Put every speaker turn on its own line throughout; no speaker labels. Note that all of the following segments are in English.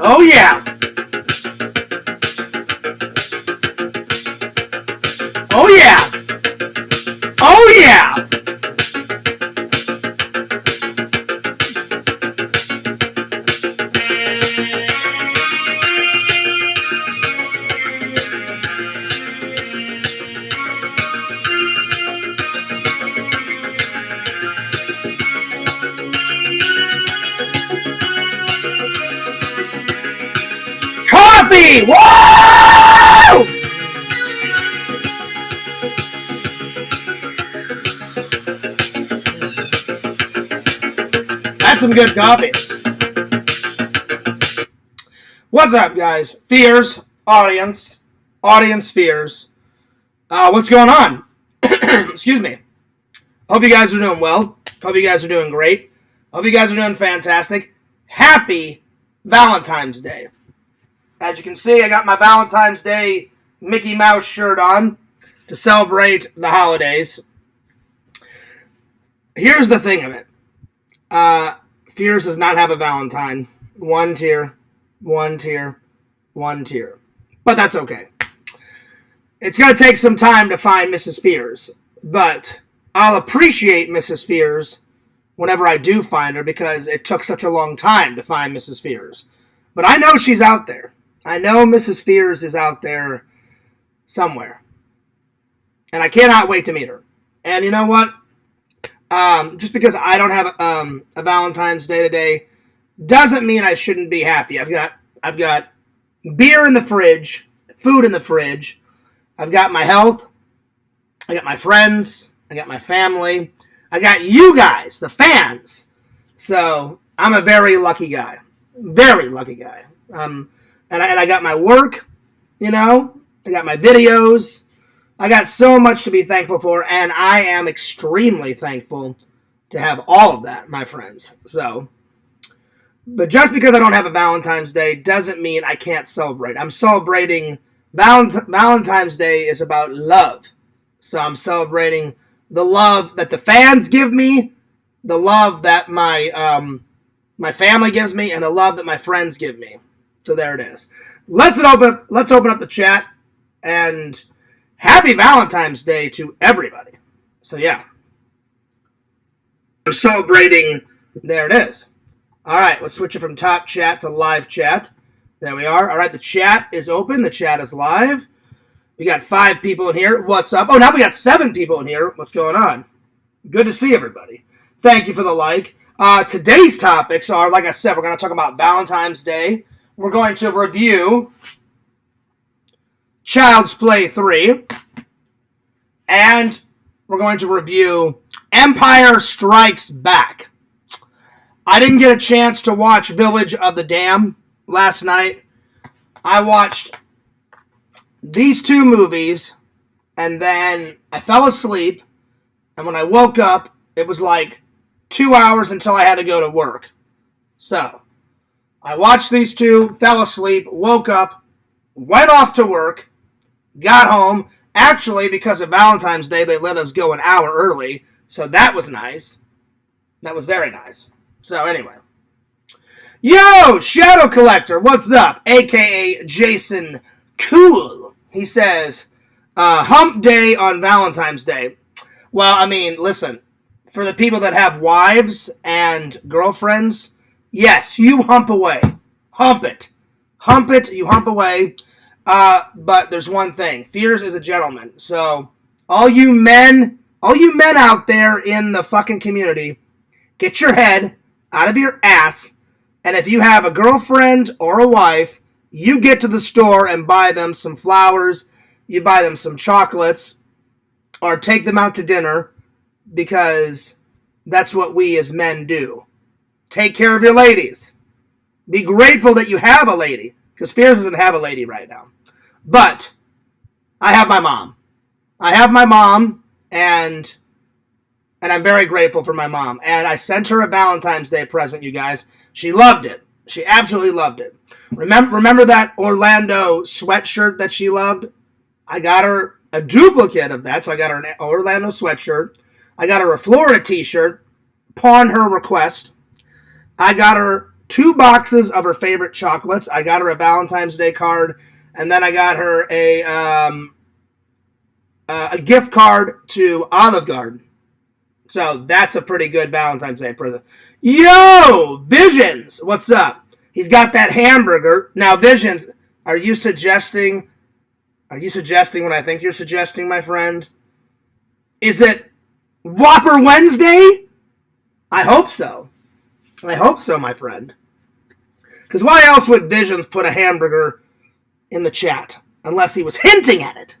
Oh yeah. Oh yeah. Oh yeah. Coffee! Whoa! That's some good coffee. What's up, guys? Fears, audience fears. What's going on? Excuse me. Hope you guys are doing well. Hope you guys are doing great. Hope you guys are doing fantastic. Happy Valentine's Day. As you can see, I got my Valentine's Day Mickey Mouse shirt on to celebrate the holidays. Here's the thing of it. Fears does not have a Valentine. One tear. But that's okay. It's going to take some time to find Mrs. Fears. But I'll appreciate Mrs. Fears whenever I do find her because it took such a long time to find Mrs. Fears. But I know she's out there. I know Mrs. Fears is out there somewhere. And I cannot wait to meet her. And you know what? Just because I don't have a Valentine's Day today doesn't mean I shouldn't be happy. I've got beer in the fridge, food in the fridge. I've got my health. I got my friends. I got my family. I got you guys, the fans. So I'm a very lucky guy. Very lucky guy. And I got my work, you know. I got my videos. I got so much to be thankful for, and I am extremely thankful to have all of that, my friends. So, but just because I don't have a Valentine's Day doesn't mean I can't celebrate. I'm celebrating. Valentine's Day is about love. So I'm celebrating the love that the fans give me, the love that my family gives me, and the love that my friends give me. So there it is. Let's open up the chat, and happy Valentine's Day to everybody. So yeah. I'm celebrating. There it is. All right, let's switch it from top chat to live chat. There we are. All right, the chat is open. The chat is live. We got 5 people in here. What's up? Oh, now we got 7 people in here. What's going on? Good to see everybody. Thank you for the like. Today's topics are, like I said, we're going to talk about Valentine's Day. We're going to review Child's Play 3. And we're going to review Empire Strikes Back. I didn't get a chance to watch Village of the Damned last night. I watched these 2 movies, and then I fell asleep. And when I woke up, it was like 2 hours until I had to go to work. So I watched these 2, fell asleep, woke up, went off to work, got home. Actually, because of Valentine's Day, they let us go an hour early, so that was nice. That was very nice. So anyway. Yo, Shadow Collector, what's up? A.K.A. Jason Cool. He says, hump day on Valentine's Day. Well, I mean, listen, for the people that have wives and girlfriends, yes, you hump away. Hump it. Hump it, you hump away. But there's one thing. Fears is a gentleman. So, all you men out there in the fucking community, get your head out of your ass, and if you have a girlfriend or a wife, you get to the store and buy them some flowers, you buy them some chocolates, or take them out to dinner, because that's what we as men do. Take care of your ladies. Be grateful that you have a lady, because Fears doesn't have a lady right now. But I have my mom. And I'm very grateful for my mom. And I sent her a Valentine's Day present, you guys. She loved it. She absolutely loved it. Remember that Orlando sweatshirt that she loved? I got her a duplicate of that, so I got her an Orlando sweatshirt. I got her a Florida t-shirt upon her request. I got her 2 boxes of her favorite chocolates. I got her a Valentine's Day card, and then I got her a gift card to Olive Garden. So that's a pretty good Valentine's Day present. Yo, Visions, what's up? He's got that hamburger. Now, Visions, are you suggesting what I think you're suggesting, my friend? Is it Whopper Wednesday? I hope so. I hope so, my friend. Because why else would Visions put a hamburger in the chat? Unless he was hinting at it.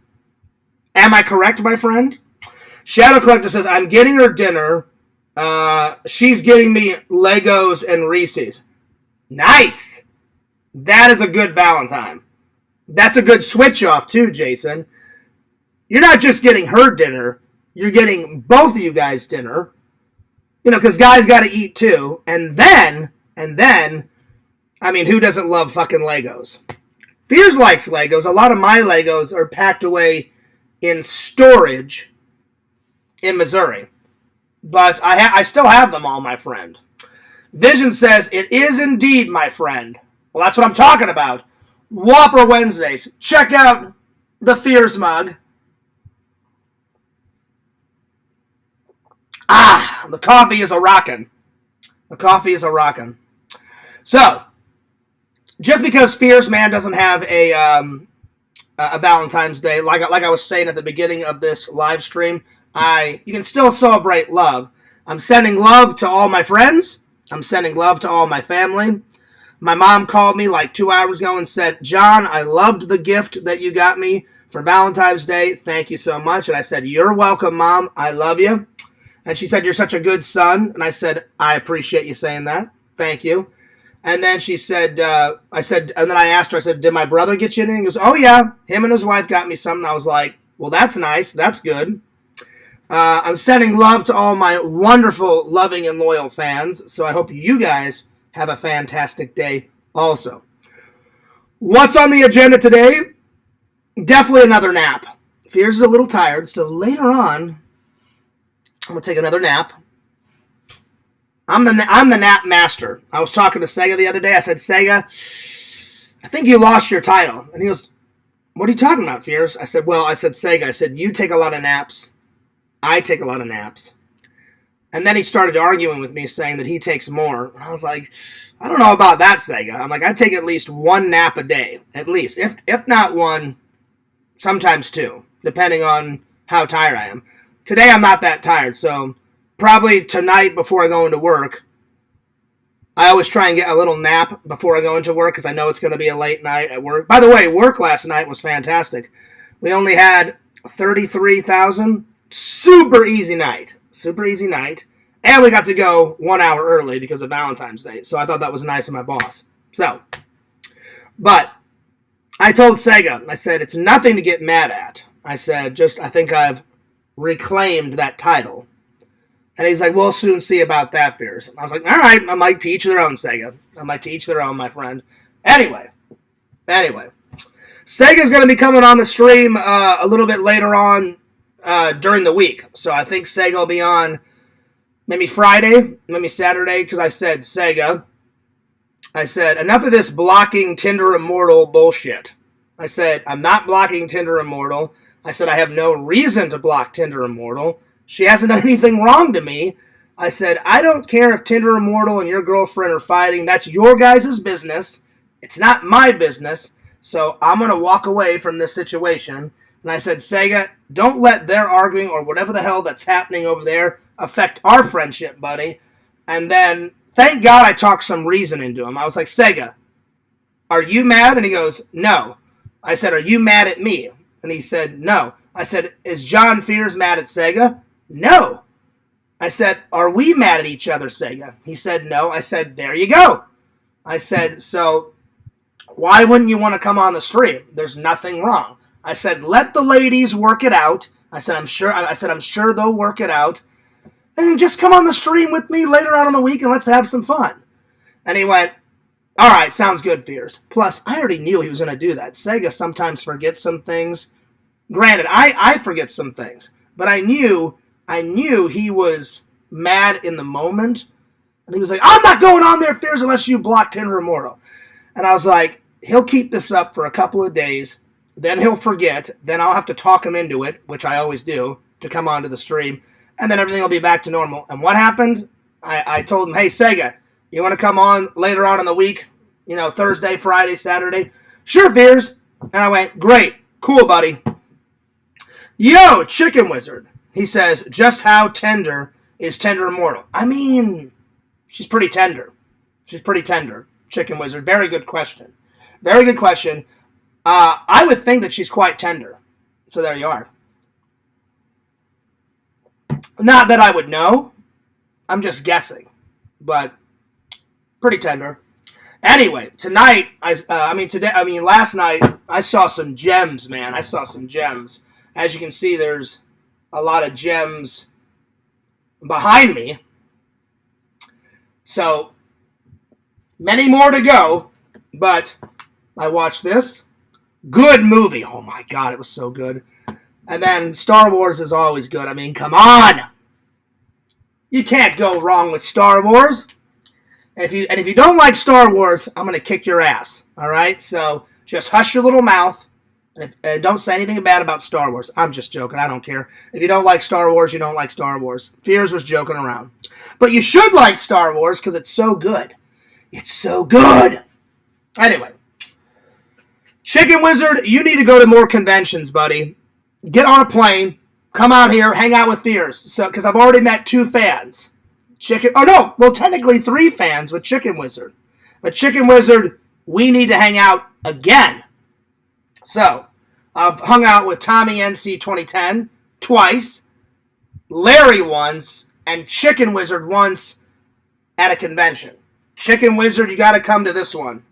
Am I correct, my friend? Shadow Collector says, I'm getting her dinner. She's getting me Legos and Reese's. Nice! That is a good Valentine. That's a good switch off, too, Jason. You're not just getting her dinner. You're getting both of you guys dinner. You know, because guys got to eat, too. And then, I mean, who doesn't love fucking Legos? Fears likes Legos. A lot of my Legos are packed away in storage in Missouri. But I still have them all, my friend. Vision says, it is indeed, my friend. Well, that's what I'm talking about. Whopper Wednesdays. Check out the Fears mug. Ah, the coffee is a rockin'. The coffee is a rockin'. So, just because Fears Man doesn't have a Valentine's Day, like I was saying at the beginning of this live stream, you can still celebrate love. I'm sending love to all my friends. I'm sending love to all my family. My mom called me like 2 hours ago and said, John, I loved the gift that you got me for Valentine's Day. Thank you so much. And I said, you're welcome, Mom. I love you. And she said, you're such a good son. And I said, I appreciate you saying that. Thank you. And then she said, and then I asked her, I said, did my brother get you anything? He goes, oh yeah, him and his wife got me something. I was like, well, that's nice. That's good. I'm sending love to all my wonderful, loving, and loyal fans. So I hope you guys have a fantastic day also. What's on the agenda today? Definitely another nap. Fears is a little tired, so later on, I'm going to take another nap. I'm the nap master. I was talking to Sega the other day. I said, Sega, I think you lost your title. And he goes, what are you talking about, Fears? I said, Sega, you take a lot of naps. I take a lot of naps. And then he started arguing with me, saying that he takes more. And I was like, I don't know about that, Sega. I'm like, I take at least 1 nap a day. At least. If not 1, sometimes 2. Depending on how tired I am. Today I'm not that tired, so probably tonight before I go into work, I always try and get a little nap before I go into work because I know it's going to be a late night at work. By the way, work last night was fantastic. We only had 33,000. Super easy night. And we got to go 1 hour early because of Valentine's Day. So I thought that was nice of my boss. But I told Sega, I said, it's nothing to get mad at. I said, I think I've reclaimed that title. And he's like, we'll soon see about that, Fears. I was like, all right, I might to each their own, Sega. I might to each their own, my friend. Anyway. Sega's going to be coming on the stream a little bit later on during the week. So I think Sega will be on maybe Friday, maybe Saturday, because I said, Sega, enough of this blocking Tinder Immortal bullshit. I said, I'm not blocking Tinder Immortal. I said, I have no reason to block Tinder Immortal. She hasn't done anything wrong to me. I said, I don't care if Tinder Immortal and your girlfriend are fighting. That's your guys' business. It's not my business. So I'm going to walk away from this situation. And I said, Sega, don't let their arguing or whatever the hell that's happening over there affect our friendship, buddy. And then, thank God I talked some reason into him. I was like, Sega, are you mad? And he goes, no. I said, are you mad at me? And he said, no. I said, is John Fears mad at Sega? No. I said, are we mad at each other, Sega? He said, no. I said, there you go. I said, so why wouldn't you want to come on the stream? There's nothing wrong. I said, let the ladies work it out. I said, I'm sure they'll work it out. And just come on the stream with me later on in the week and let's have some fun. And he went, all right, sounds good, Fears. Plus, I already knew he was going to do that. Sega sometimes forgets some things. Granted, I forget some things. But I knew he was mad in the moment. And he was like, I'm not going on there, Fears, unless you block Tinder Immortal. And I was like, he'll keep this up for a couple of days. Then he'll forget. Then I'll have to talk him into it, which I always do, to come onto the stream. And then everything will be back to normal. And what happened? I told him, hey, Sega, you want to come on later on in the week? You know, Thursday, Friday, Saturday? Sure, Fears. And I went, great. Cool, buddy. Yo, Chicken Wizard. He says, just how tender is Tinder Immortal? I mean, she's pretty tender. She's pretty tender. Chicken Wizard. Very good question. Very good question. I would think that she's quite tender. So there you are. Not that I would know. I'm just guessing. But pretty tender. Anyway, tonight, last night, I saw some gems, man. I saw some gems. As you can see, there's a lot of gems behind me. So, many more to go. But I watched this. Good movie. Oh my God, it was so good. And then Star Wars is always good. I mean, come on. You can't go wrong with Star Wars. And if you don't like Star Wars, I'm going to kick your ass. All right? So just hush your little mouth. And don't say anything bad about Star Wars. I'm just joking. I don't care. If you don't like Star Wars, you don't like Star Wars. Fears was joking around. But you should like Star Wars because it's so good. It's so good. Anyway. Chicken Wizard, you need to go to more conventions, buddy. Get on a plane. Come out here. Hang out with Fears. Because I've already met 2 fans. Technically 3 fans with Chicken Wizard. But Chicken Wizard, we need to hang out again. So, I've hung out with Tommy NC 2010 twice, Larry once, and Chicken Wizard once at a convention. Chicken Wizard, you got to come to this one.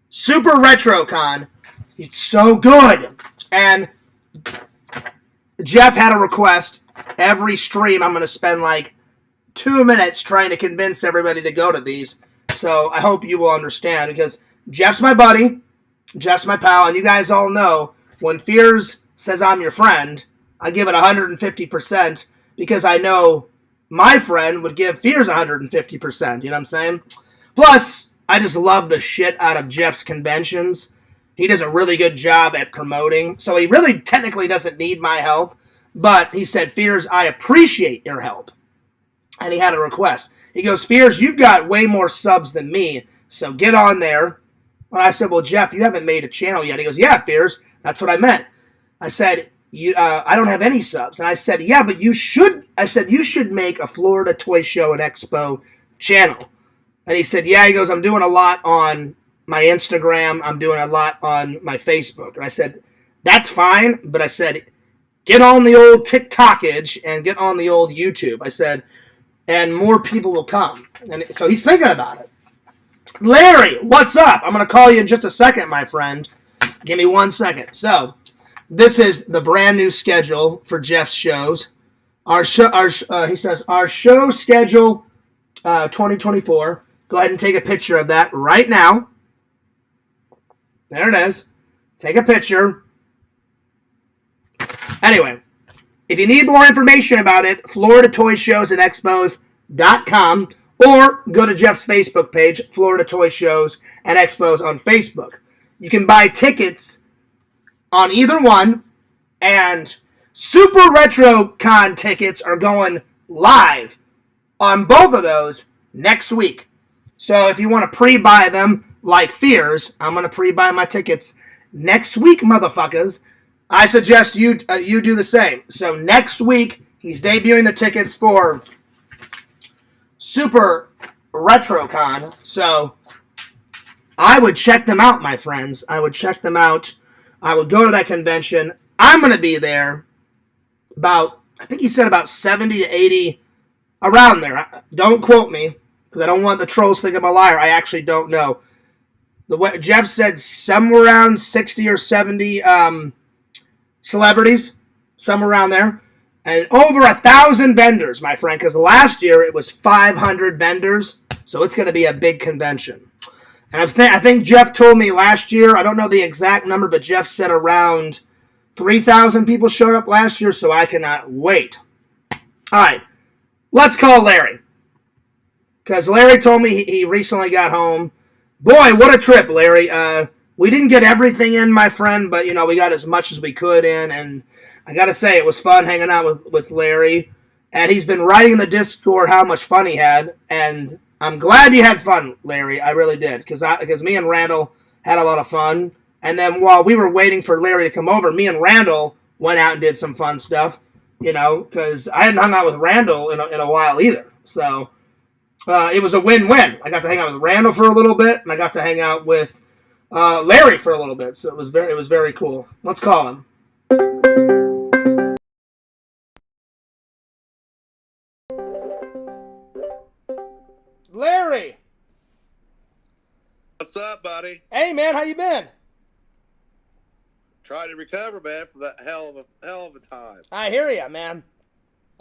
Super RetroCon. It's so good. And Jeff had a request. Every stream, I'm going to spend like 2 minutes trying to convince everybody to go to these. So I hope you will understand because Jeff's my buddy. Jeff's my pal. And you guys all know when Fears says I'm your friend, I give it 150% because I know my friend would give Fears 150%. You know what I'm saying? Plus, I just love the shit out of Jeff's conventions. He does a really good job at promoting. So he really technically doesn't need my help. But he said, Fears, I appreciate your help. And he had a request. He goes, Fears, you've got way more subs than me. So get on there. And I said, well, Jeff, you haven't made a channel yet. He goes, yeah, Fears. That's what I meant. I said, I don't have any subs. And I said, yeah, but you should. I said, you should make a Florida Toy Show and Expo channel. And he said, yeah, he goes, I'm doing a lot on my Instagram. I'm doing a lot on my Facebook. And I said, that's fine. But I said, get on the old TikTokage and get on the old YouTube. I said, and more people will come. And so he's thinking about it. Larry, what's up? I'm going to call you in just a second, my friend. Give me 1 second. So, this is the brand new schedule for Jeff's shows. He says, our show schedule 2024. Go ahead and take a picture of that right now. There it is. Take a picture. Anyway, if you need more information about it, FloridaToyShowsAndExpos.com or go to Jeff's Facebook page, Florida Toy Shows and Expos on Facebook. You can buy tickets on either one, and Super RetroCon tickets are going live on both of those next week. So if you want to pre-buy them like Fears, I'm going to pre-buy my tickets next week, motherfuckers. I suggest you do the same. So next week, he's debuting the tickets for Super RetroCon. So I would check them out, my friends. I would check them out. I would go to that convention. I'm going to be there I think he said about 70 to 80, around there. Don't quote me, because I don't want the trolls thinking I'm a liar. I actually don't know. Jeff said somewhere around 60 or 70 celebrities, somewhere around there. And over 1,000 vendors, my friend, because last year it was 500 vendors. So it's going to be a big convention. And I think Jeff told me last year, I don't know the exact number, but Jeff said around 3,000 people showed up last year, so I cannot wait. All right, let's call Larry. because Larry told me he recently got home. Boy, what a trip, Larry. We didn't get everything in, my friend, but, we got as much as we could in, and I got to say, it was fun hanging out with Larry, and he's been writing in the Discord how much fun he had, and I'm glad you had fun, Larry. I really did, because me and Randall had a lot of fun, and then while we were waiting for Larry to come over, me and Randall went out and did some fun stuff, because I hadn't hung out with Randall in a while either, so it was a win-win. I got to hang out with Randall for a little bit, and I got to hang out with Larry for a little bit, so it was very cool. Let's call him. Larry.
What's up, buddy?
Hey, man, how you been?
Trying to recover, man, from that hell of a time.
I hear ya, man.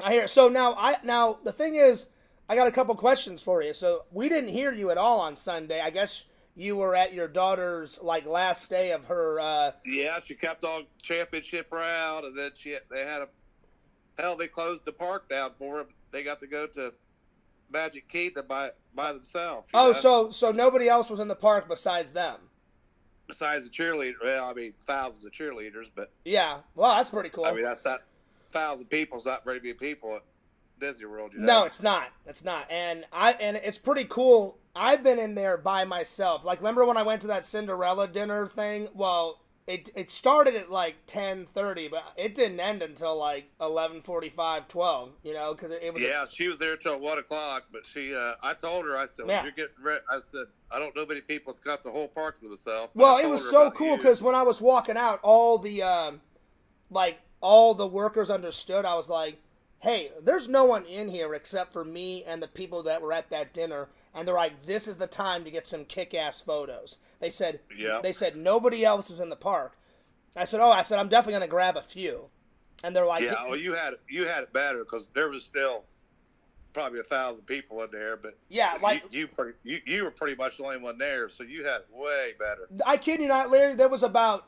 I hear. So now the thing is, I got a couple questions for you. So we didn't hear you at all on Sunday. I guess you were at your daughter's last day of her.
Yeah, she kept on championship round, and then they closed the park down for them. They got to go to Magic Kingdom by themselves.
So nobody else was in the park besides them.
Besides the cheerleader, well, I mean, thousands of cheerleaders, but
yeah, well, that's pretty cool.
I mean, that's not 1,000 people. It's not very many people at Disney World.
No, it's not. It's not, and it's pretty cool. I've been in there by myself. Remember when I went to that Cinderella dinner thing? Well, it started at 10:30, but it didn't end until 11:45, 12. Because it was.
Yeah, she was there till 1 o'clock, but I told her, I said, when you're getting ready, I said, I don't know many people that's got the whole park to themselves.
Well, it was so cool because when I was walking out, all the workers understood. I was like, hey, there's no one in here except for me and the people that were at that dinner. And they're like, this is the time to get some kick-ass photos. They said, nobody else is in the park. I said, I'm definitely going to grab a few. And they're like,
yeah, well, you had it better because there was still probably 1,000 people in there. But
yeah,
you were pretty much the only one there, so you had it way better.
I kid you not, Larry. There was about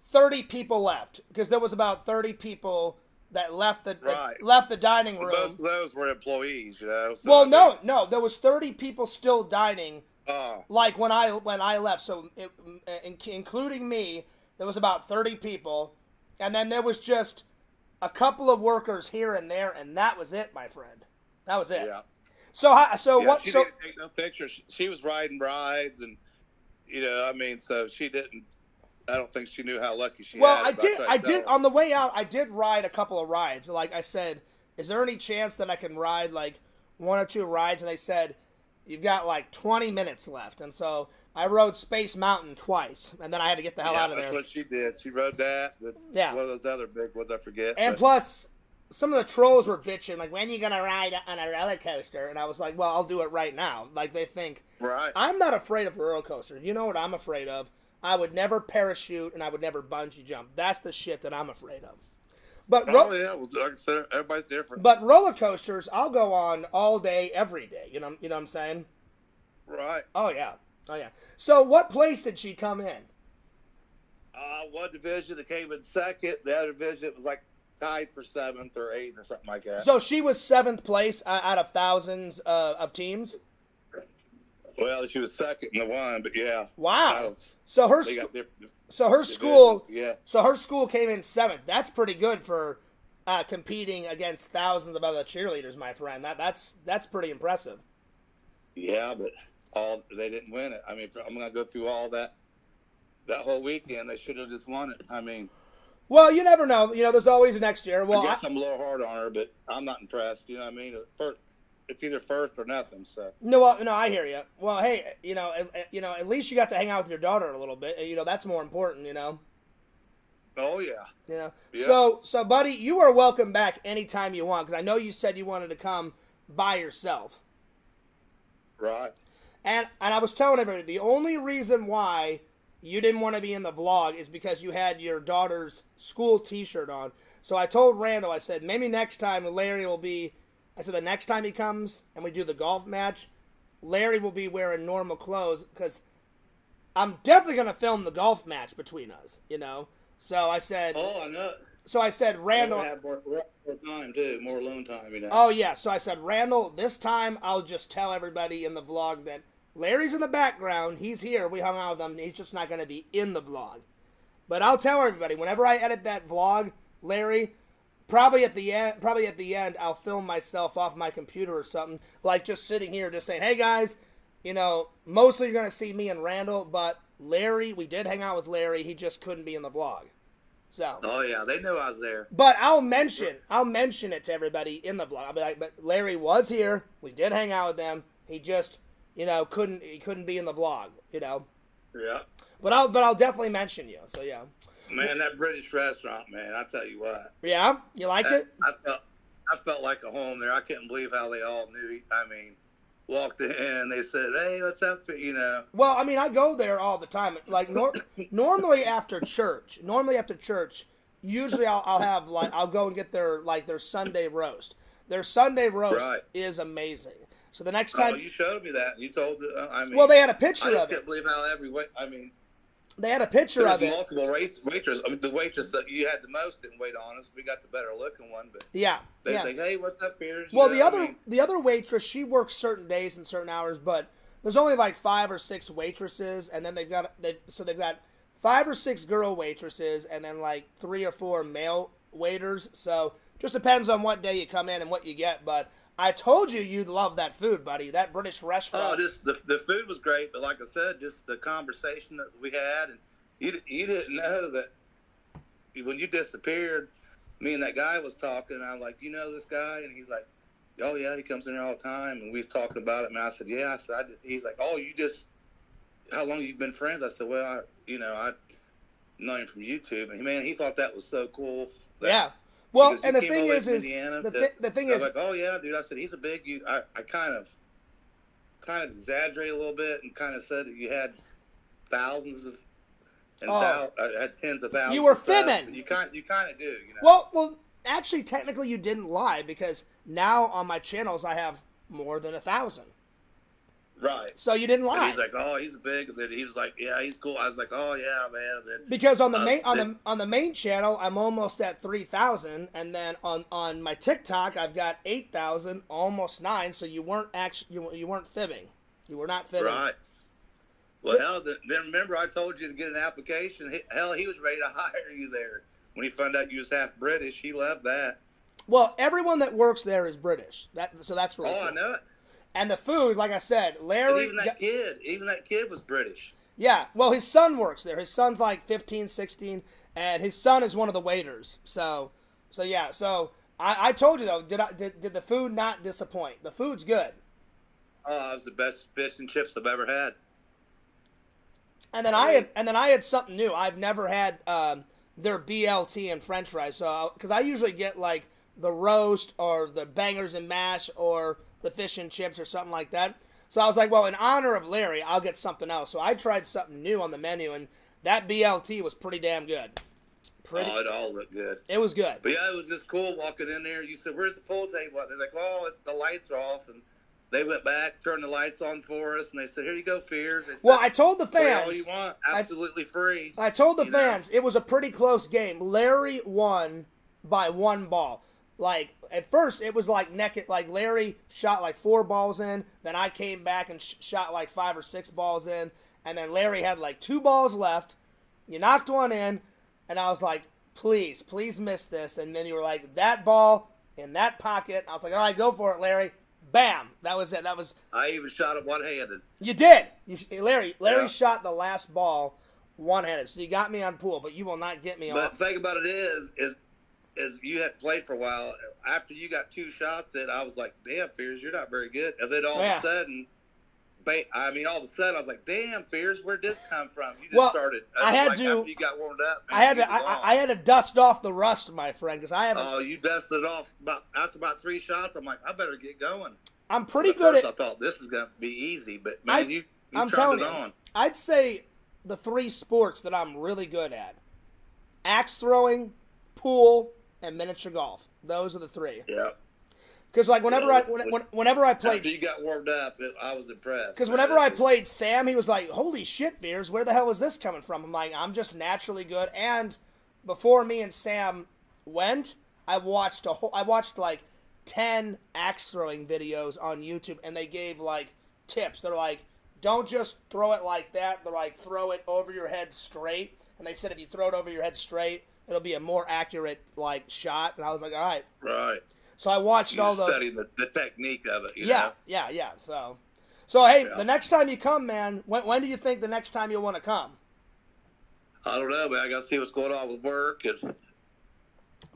30 people left because there was about 30 people that left the dining room.
Most of those were employees, So
well, no, there was 30 people still dining. When I left, so including me, there was about 30 people, and then there was just a couple of workers here and there, and that was it, my friend. That was it. Yeah. What?
She didn't take no pictures. She was riding rides, and so she didn't. I don't think she knew how lucky she
was.
had.
Well, I did. On the way out, I did ride a couple of rides. Like I said, is there any chance that I can ride one or two rides? And they said, you've got 20 minutes left. And so I rode Space Mountain twice, and then I had to get the hell out of there.
That's what she did. She rode that.
Yeah.
One of those other big ones, I forget.
And plus, some of the trolls were bitching, when are you going to ride on a roller coaster? And I was like, well, I'll do it right now. They think.
Right.
I'm not afraid of roller coasters. You know what I'm afraid of? I would never parachute, and I would never bungee jump. That's the shit that I'm afraid of. But
like I said, everybody's different.
But roller coasters, I'll go on all day, every day. You know what I'm saying?
Right.
Oh yeah. So, what place did she come in?
One division that came in second. The other division was tied for 7th or 8th or something like that.
So she was 7th place out of thousands of teams.
Well, she was second in the one, but yeah.
Wow. So her school came in 7th. That's pretty good for competing against thousands of other cheerleaders, my friend. That's pretty impressive.
Yeah, but they didn't win it. I mean, I'm going to go through all that whole weekend. They should have just won it. I mean,
well, you never know. There's always next year. Well,
I guess I'm a little hard on her, but I'm not impressed. You know what I mean? It's either first or nothing. So
no, I hear you. Well, hey, at least you got to hang out with your daughter a little bit. That's more important.
Oh yeah.
Yeah. So, buddy, you are welcome back anytime you want because I know you said you wanted to come by yourself.
Right.
And I was telling everybody the only reason why you didn't want to be in the vlog is because you had your daughter's school T-shirt on. So I told Randall, I said maybe next time Larry will be. I said the next time he comes and we do the golf match, Larry will be wearing normal clothes because I'm definitely going to film the golf match between us, So I said...
Oh, I know.
So I said, Randall.
Have more time too, more alone time, you know.
Oh yeah. So I said, Randall. This time I'll just tell everybody in the vlog that Larry's in the background. He's here. We hung out with him. He's just not going to be in the vlog. But I'll tell everybody whenever I edit that vlog, Larry. Probably at the end, I'll film myself off my computer or something, like just sitting here, just saying, "Hey guys, you know, mostly you're gonna see me and Randall, but Larry, we did hang out with Larry. He just couldn't be in the vlog." So.
Oh yeah, they knew I was there.
But I'll mention it to everybody in the vlog. I'll be like, "But Larry was here. We did hang out with them. He just, you know, couldn't be in the vlog. You know."
Yeah.
But I'll definitely mention you. So yeah.
Man, that British restaurant, man, I tell you what.
Yeah, you like it?
I felt like a home there. I couldn't believe how they all knew. I mean, walked in, they said, "Hey, what's up?" You know.
Well, I mean, I go there all the time. Like normally after church, usually I'll have I'll go and get their Sunday roast. Their Sunday roast is amazing. So the next time,
you showed me that. You told I mean,
well, they had a picture
of it.
I
just can't believe how
they had a picture of it.
There's multiple waitresses. I mean, the waitress that you had the most didn't wait on us. We got the better looking one, but they think, "Hey, what's up, Fears?"
Well, the other waitress, she works certain days and certain hours, but there's only like 5 or 6 waitresses, and then they've got 5 or 6 girl waitresses, and then like 3 or 4 male waiters. So just depends on what day you come in and what you get. But I told you you'd love that food, buddy. That British restaurant.
Oh, just the food was great, but like I said, just the conversation that we had, and you didn't know that when you disappeared, me and that guy was talking. And I was like, "You know this guy?" And he's like, "Oh yeah, he comes in here all the time." And we was talking about it, and I said, "Yeah." He's like, "Oh, how long you been friends?" I said, "Well, I know him from YouTube." And man, he thought that was so cool.
Yeah. Well, and the thing is
the thing is, I was like, "Oh yeah, dude." I said, "He's a big." I kind of exaggerated a little bit and kind of said that you had thousands of, I had tens of thousands.
You were fibbing.
You kind of do, you know.
Well, actually, technically, you didn't lie because now on my channels I have more than 1,000.
Right.
So you didn't lie.
And he's like, "Oh, he's big." And then he was like, "Yeah, he's cool." I was like, "Oh yeah, man." And then,
because on the main channel I'm almost at 3,000, and then on my TikTok I've got 8,000, almost 9. So you weren't you weren't fibbing. You were not fibbing.
Right. Well, hell, then remember I told you to get an application. Hell, he was ready to hire you there when he found out you was half British. He loved that.
Well, everyone that works there is British. So that's really cool.
I know it.
And the food, like I said, Larry...
And even that kid was British.
Yeah, well, his son works there. His son's like 15, 16, and his son is one of the waiters. So yeah. So I told you though, did the food not disappoint? The food's good.
Oh, it was the best fish and chips I've ever had.
And then I had something new. I've never had their BLT and French fries. So because I usually get like the roast or the bangers and mash or the fish and chips or something like that. So I was like, well, in honor of Larry, I'll get something else. So I tried something new on the menu, and that BLT was pretty damn good.
It all looked good.
It was good.
But yeah, it was just cool walking in there. You said, "Where's the pool table?" They're like, "Oh, the lights are off." And they went back, turned the lights on for us, and they said, "Here you go, Fears." They said,
well, I told the fans.
All you want, absolutely free.
I told the fans it was a pretty close game. Larry won by 1 ball. Like, at first, it was like naked. Like, Larry shot like 4 balls in. Then I came back and shot like 5 or 6 balls in. And then Larry had like 2 balls left. You knocked one in. And I was like, please miss this. And then you were like, that ball in that pocket. I was like, all right, go for it, Larry. Bam. That was it.
I even shot it one-handed.
You did. Larry shot the last ball one-handed. So you got me on pool, but you will not get me on.
But the thing about it is you had played for a while. After you got 2 shots in, I was like, "Damn, Fears, you're not very good." And then all of a sudden, I was like, "Damn, Fears, where'd this come from?" You just started. After you got warmed up.
I had to dust off the rust, my friend, because I haven't.
Oh, you dusted it off after about 3 shots. I'm like, I better get going.
I'm pretty good at.
I thought this is gonna be easy, but man, I'm
telling you,
on.
I'd say the 3 sports that I'm really good at: axe throwing, pool, and miniature golf. Those are the 3.
Yeah.
Because like whenever I played,
after you got warmed up, I was impressed.
Because whenever I played Sam, he was like, "Holy shit, Fears, where the hell is this coming from?" I'm like, "I'm just naturally good." And before me and Sam went, I watched like 10 axe throwing videos on YouTube, and they gave like tips. They're like, don't just throw it like that. They're like, throw it over your head straight. And they said if you throw it over your head straight, it'll be a more accurate like shot. And I was like, all right.
Right.
So I watched all those.
Study the technique of it. You know?
Yeah. So hey, the next time you come, man, when do you think the next time you'll want to come?
I don't know, man. I got to see what's going on with work.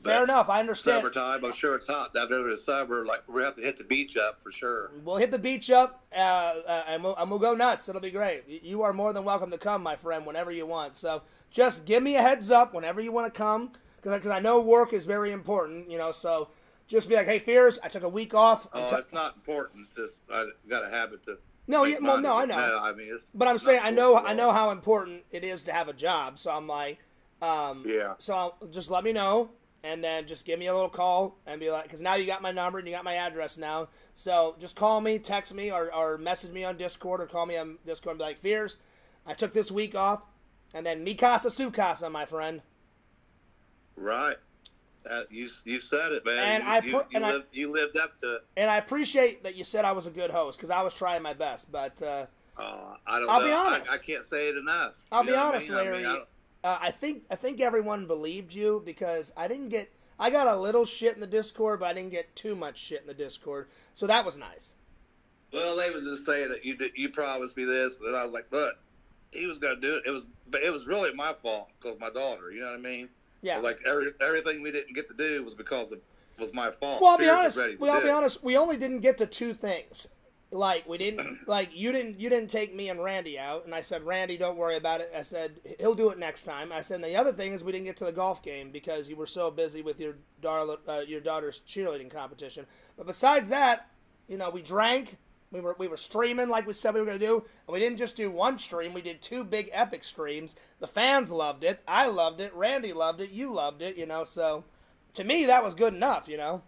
Fair enough. I understand.
Summertime. I'm sure it's hot down there in the summer. Like, we're going to have to hit the beach up for sure.
We'll hit the beach up, and we'll go nuts. It'll be great. You are more than welcome to come, my friend, whenever you want. So just give me a heads up whenever you want to come, because I know work is very important, you know, so just be like, hey, Fears, I took a week off.
Oh, it's not important. It's just I got a habit to.
No, I know.
No, I mean,
but I'm saying I know how important it is to have a job. So I'm like, So just let me know, and then just give me a little call and be like, because now you got my number and you got my address now. So just call me, text me, or message me on Discord, or call me on Discord and be like, Fears, I took this week off, and then mi casa su casa, my friend.
Right. You said it, man. And you lived up to it.
And I appreciate that you said I was a good host, because I was trying my best. But
I'll be honest. I can't say it enough.
I'll be honest, Larry. I think everyone believed you, because I got a little shit in the Discord, but I didn't get too much shit in the Discord. So that was nice.
Well, they was just saying that you promised me this, and I was like, look, he was gonna do it. It was really my fault because my daughter. You know what I mean? Yeah. Like everything we didn't get to do was because was my fault.
Well, I'll be honest. We only didn't get to two things. Like we didn't like you didn't take me and Randy out, and I said, Randy, don't worry about it. I said he'll do it next time. I said, and the other thing is we didn't get to the golf game because you were so busy with your daughter's cheerleading competition. But besides that, you know, we drank. We were streaming like we said we were going to do, and we didn't just do one stream. We did two big epic streams. The fans loved it. I loved it. Randy loved it. You loved it, you know. So, to me, that was good enough, you know.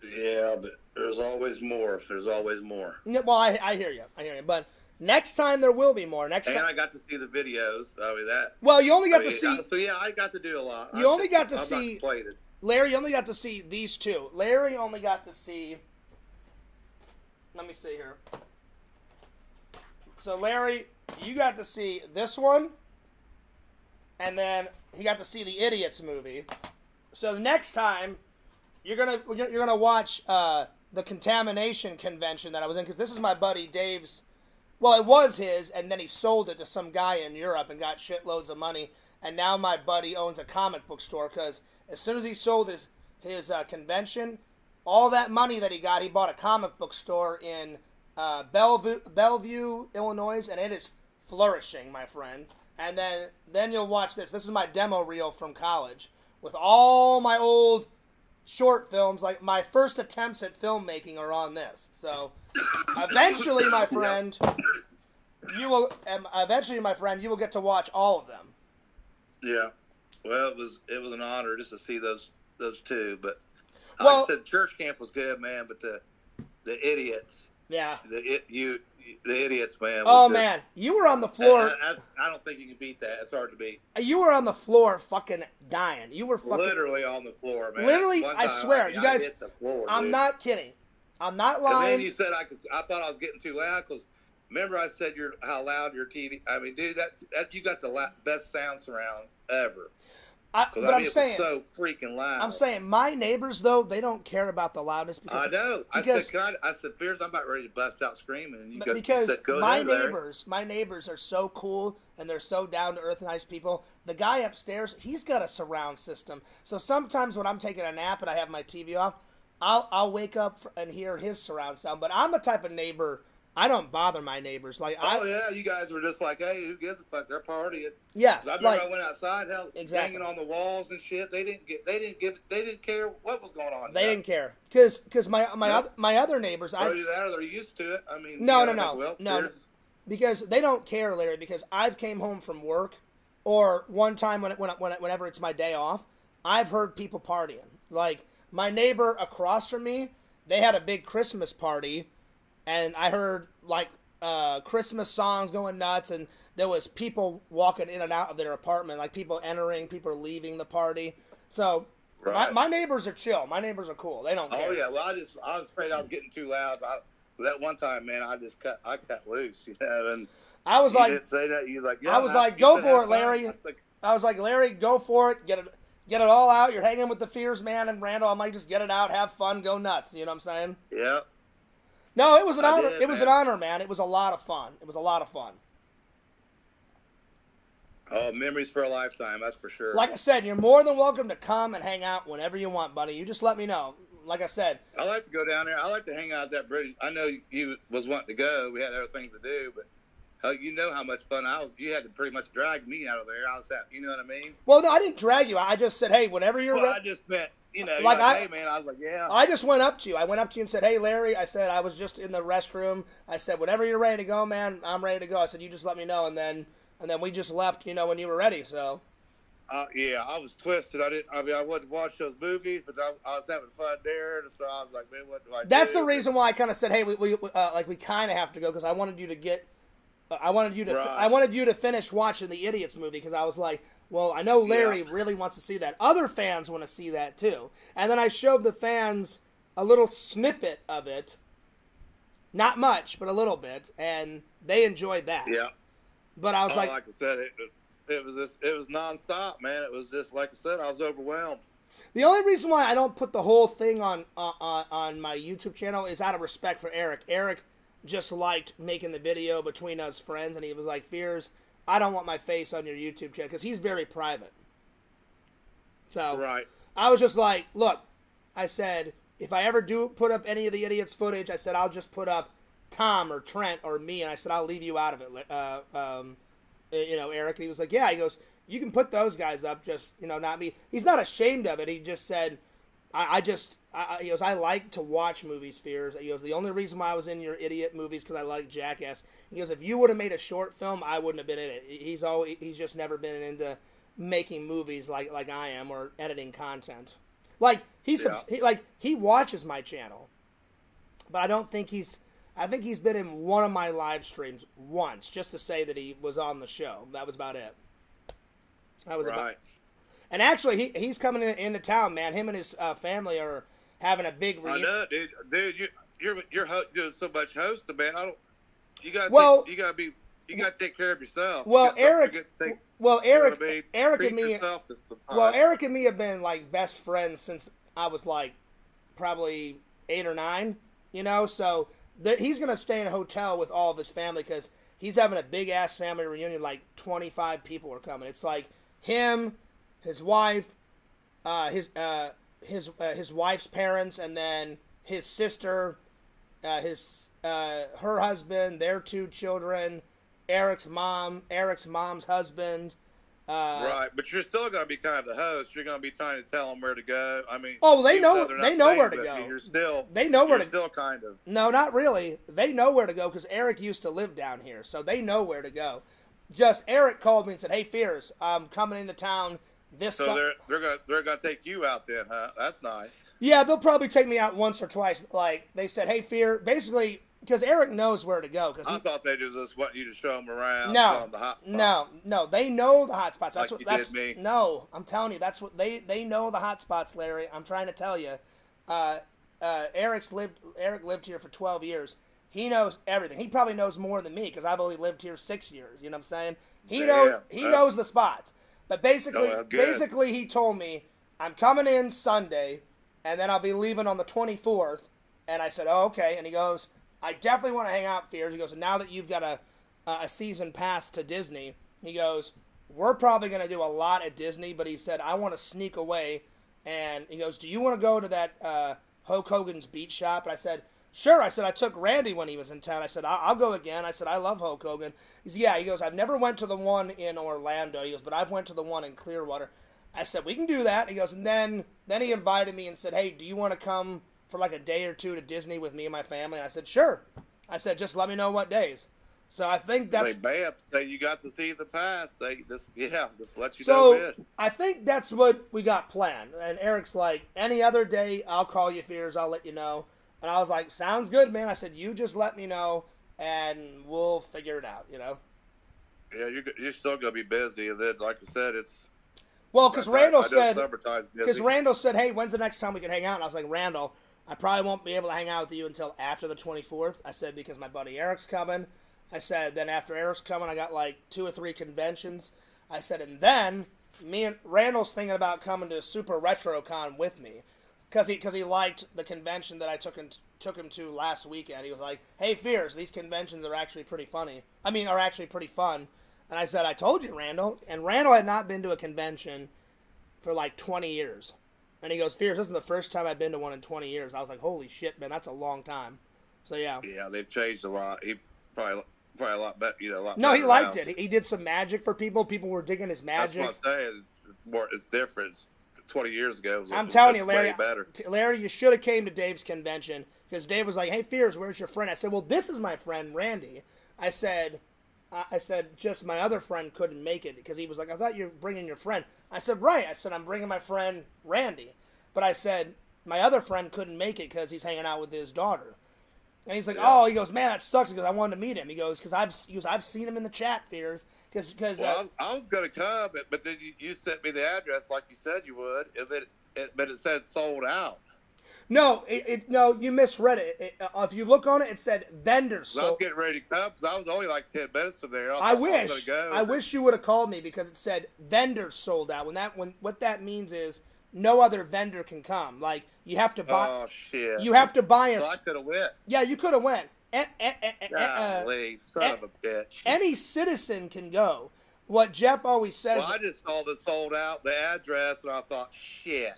Yeah, but there's always more. There's always more.
Yeah, well, I hear you. But next time there will be more. Next time.
I got to see the videos. I mean, that.
Well, you only got to see.
So, yeah, I got to do a lot.
You only got to see. Larry only got to see these two. Larry only got to see. Let me see here. So, Larry, you got to see this one, and then he got to see the Idiots movie. So, the next time, you're gonna watch the Contamination Convention that I was in, because this is my buddy Dave's. Well, it was his, and then he sold it to some guy in Europe and got shitloads of money, and now my buddy owns a comic book store, because as soon as he sold his convention, all that money that he got, he bought a comic book store in Bellevue, Illinois, and it is flourishing, my friend. And then you'll watch this. This is my demo reel from college with all my old short films. Like, my first attempts at filmmaking are on this. So, eventually, my friend, you will get to watch all of them.
Yeah. Well, it was an honor just to see those two, but.
Well,
like I said, church camp was good, man, but the idiots.
Yeah.
The idiots, man.
Man, you were on the floor.
I don't think you can beat that. It's hard to beat.
You were on the floor, fucking dying. You were fucking
literally on the floor, man.
Literally, I swear, you guys.
Hit the floor,
I'm
dude.
Not kidding. I'm not lying.
And then you said I thought I was getting too loud because remember I said how loud your TV. I mean, dude, that you got the best sound surround ever. I'm saying, it's so freaking loud.
I'm saying my neighbors, though, they don't care about the loudness. Because,
I know. I said, Fears, I'm about ready to bust out screaming. And
because my neighbors are so cool and they're so down to earth, nice people. The guy upstairs, he's got a surround system. So sometimes when I'm taking a nap and I have my TV off, I'll wake up and hear his surround sound. But I'm the type of neighbor. I don't bother my neighbors.
You guys were just like, hey, who gives a fuck? They're partying.
Yeah.
I remember I went outside, hanging on the walls and shit. They didn't care what was going on.
They didn't care because my other neighbors.
Either that or they're used to it. I mean,
no. Because they don't care, Larry. Because I've came home from work, or one time whenever it's my day off, I've heard people partying. Like my neighbor across from me, they had a big Christmas party. And I heard, Christmas songs going nuts, and there was people walking in and out of their apartment, like people entering, people leaving the party. So,
Right.
My neighbors are chill. My neighbors are cool. They don't care.
Oh yeah. Well, I was afraid I was getting too loud. That one time, man, I cut loose, and
I was
you
like,
didn't say that. You was like, yeah.
I was like, go for it, Larry. I was like, Larry, go for it. Get it all out. You're hanging with the Fears, man, and Randall. I might just get it out, have fun, go nuts. You know what I'm saying?
Yeah.
No, it was an honor. It was an honor, man. It was a lot of fun. It was a lot of fun.
Oh, memories for a lifetime, that's for sure.
Like I said, you're more than welcome to come and hang out whenever you want, buddy. You just let me know. Like I said,
I like to go down there. I like to hang out at that bridge. I know you was wanting to go. We had other things to do, but you know how much fun I was. You had to pretty much drag me out of there. I was happy. You know what I mean?
Well, no, I didn't drag you. I just said, hey, whenever you're
ready. I just meant, hey, man. I was like, yeah.
I just went up to you. I went up to you and said, hey, Larry. I said, I was just in the restroom. I said, whenever you're ready to go, man, I'm ready to go. I said, you just let me know, and then we just left, when you were ready. So.
Yeah, I was twisted. I wanted to watch those movies, but I was having fun there, so I was like, man, what do I do?
That's the reason why I kind of said, hey, we kind of have to go, because I wanted you to get. I wanted you to finish watching the Idiots movie, because I was like, well, I know Larry really wants to see that. Other fans want to see that too. And then I showed the fans a little snippet of it. Not much, but a little bit, and they enjoyed that.
Yeah.
But I was like
I said, it was nonstop, man. It was just like I said, I was overwhelmed.
The only reason why I don't put the whole thing on my YouTube channel is out of respect for Eric. Eric just liked making the video between us friends, and he was like, Fears, I don't want my face on your YouTube channel, because he's very private. So
right.
I was just like, look, I said, if I ever do put up any of the Idiots footage, I said, I'll just put up Tom or Trent or me, and I said, I'll leave you out of it, Eric. And he was like, yeah. He goes, you can put those guys up, just, not me. He's not ashamed of it. He just said, he goes, I like to watch movies, Fears. He goes, the only reason why I was in your idiot movies because I like Jackass. He goes, if you would have made a short film, I wouldn't have been in it. He's just never been into making movies like I am, or editing content. Like he watches my channel, but I don't think I think he's been in one of my live streams once, just to say that he was on the show. That was about it. That was right. And actually, he's coming into town, man. Him and his family are having a big reunion.
I know, dude. You're doing so much hosting, man. You gotta take care of yourself.
Well, Eric and me have been like best friends since I was like probably 8 or 9. So he's gonna stay in a hotel with all of his family because he's having a big ass family reunion. Like 25 people are coming. It's like him, his wife, his wife's parents, and then his sister, her husband, their 2 children, Eric's mom's husband.
Right, but you're still going to be kind of the host. You're going to be trying to tell them where to go. I mean,
they know where to go. They know where to go.
Still kind of.
No, not really. They know where to go because Eric used to live down here, so they know where to go. Just Eric called me and said, "Hey, Fears, I'm coming into town this."
So they're gonna take you out then, huh? That's nice.
Yeah, they'll probably take me out once or twice. Like they said, "Hey, Fear," basically because Eric knows where to go.
I thought they just want you to show them around.
No,
the hot spots.
No, they know the hot spots.
That's like what did me.
No, I'm telling you, that's what they know the hot spots, Larry. I'm trying to tell you. Eric lived here for 12 years. He knows everything. He probably knows more than me because I've only lived here 6 years. You know what I'm saying? He knows the spots. But basically, he told me I'm coming in Sunday, and then I'll be leaving on the 24th. And I said, "Oh, okay." And he goes, "I definitely want to hang out, Fears." He goes, "And now that you've got a season pass to Disney," he goes, "we're probably going to do a lot at Disney." But he said, "I want to sneak away." And he goes, "Do you want to go to that Hulk Hogan's beach shop?" And I said, "Sure." I said, "I took Randy when he was in town." I said, I'll go again. I said, "I love Hulk Hogan." He said, "Yeah." He goes, "I've never went to the one in Orlando." He goes, "But I've went to the one in Clearwater." I said, "We can do that." He goes, and then he invited me and said, "Hey, do you want to come for like a day or 2 to Disney with me and my family?" And I said, "Sure." I said, "Just let me know what days." So I think that's...
Say you got the season pass. Just let you know.
So I think that's what we got planned. And Eric's like, any other day, I'll call you, Fears. I'll let you know. And I was like, sounds good, man. I said, you just let me know, and we'll figure it out,
Yeah, you're still going to be busy. And then, like I said, it's...
Well, because Randall said,
because
hey, when's the next time we can hang out? And I was like, Randall, I probably won't be able to hang out with you until after the 24th. I said, because my buddy Eric's coming. I said, then after Eric's coming, I got like 2 or 3 conventions. I said, and then me and Randall's thinking about coming to Super RetroCon with me. Because he liked the convention that I took him to last weekend. He was like, hey, Fears, these conventions are actually pretty funny. Are actually pretty fun. And I said, I told you, Randall. And Randall had not been to a convention for like 20 years. And he goes, Fears, this is the first time I've been to one in 20 years. I was like, holy shit, man, that's a long time. So, yeah.
Yeah, they've changed a lot. He probably a lot better, a lot
No,
better
he liked
now.
it. He did some magic for people. People were digging his magic.
That's what I'm saying. It's different. 20 years ago.
I'm telling you,
Larry.
Larry, you should have came to Dave's convention. Because Dave was like, hey, Fears, where's your friend? I said, well, this is my friend, Randy. I said, just my other friend couldn't make it. Because he was like, I thought you were bringing your friend. I said, right. I said, I'm bringing my friend, Randy. But I said, my other friend couldn't make it because he's hanging out with his daughter. And he's like, he goes, man, that sucks because I wanted to meet him. He goes, because I've seen him in the chat, Fears.
Well, I was going to come, but then you sent me the address like you said you would, and then but it said sold out.
No, no, you misread it. If you look on it, it said vendors.
I was getting ready to come because I was only like 10 minutes from there.
I wish you would have called me because it said vendors sold out. What that means is no other vendor can come. Like you have to buy.
Oh shit!
You have to buy a.
So I could have went.
Yeah, you could have went.
Golly, son of a bitch.
Any citizen can go. What Jeff always says.
Well, I just saw the sold out, the address, and I thought, shit.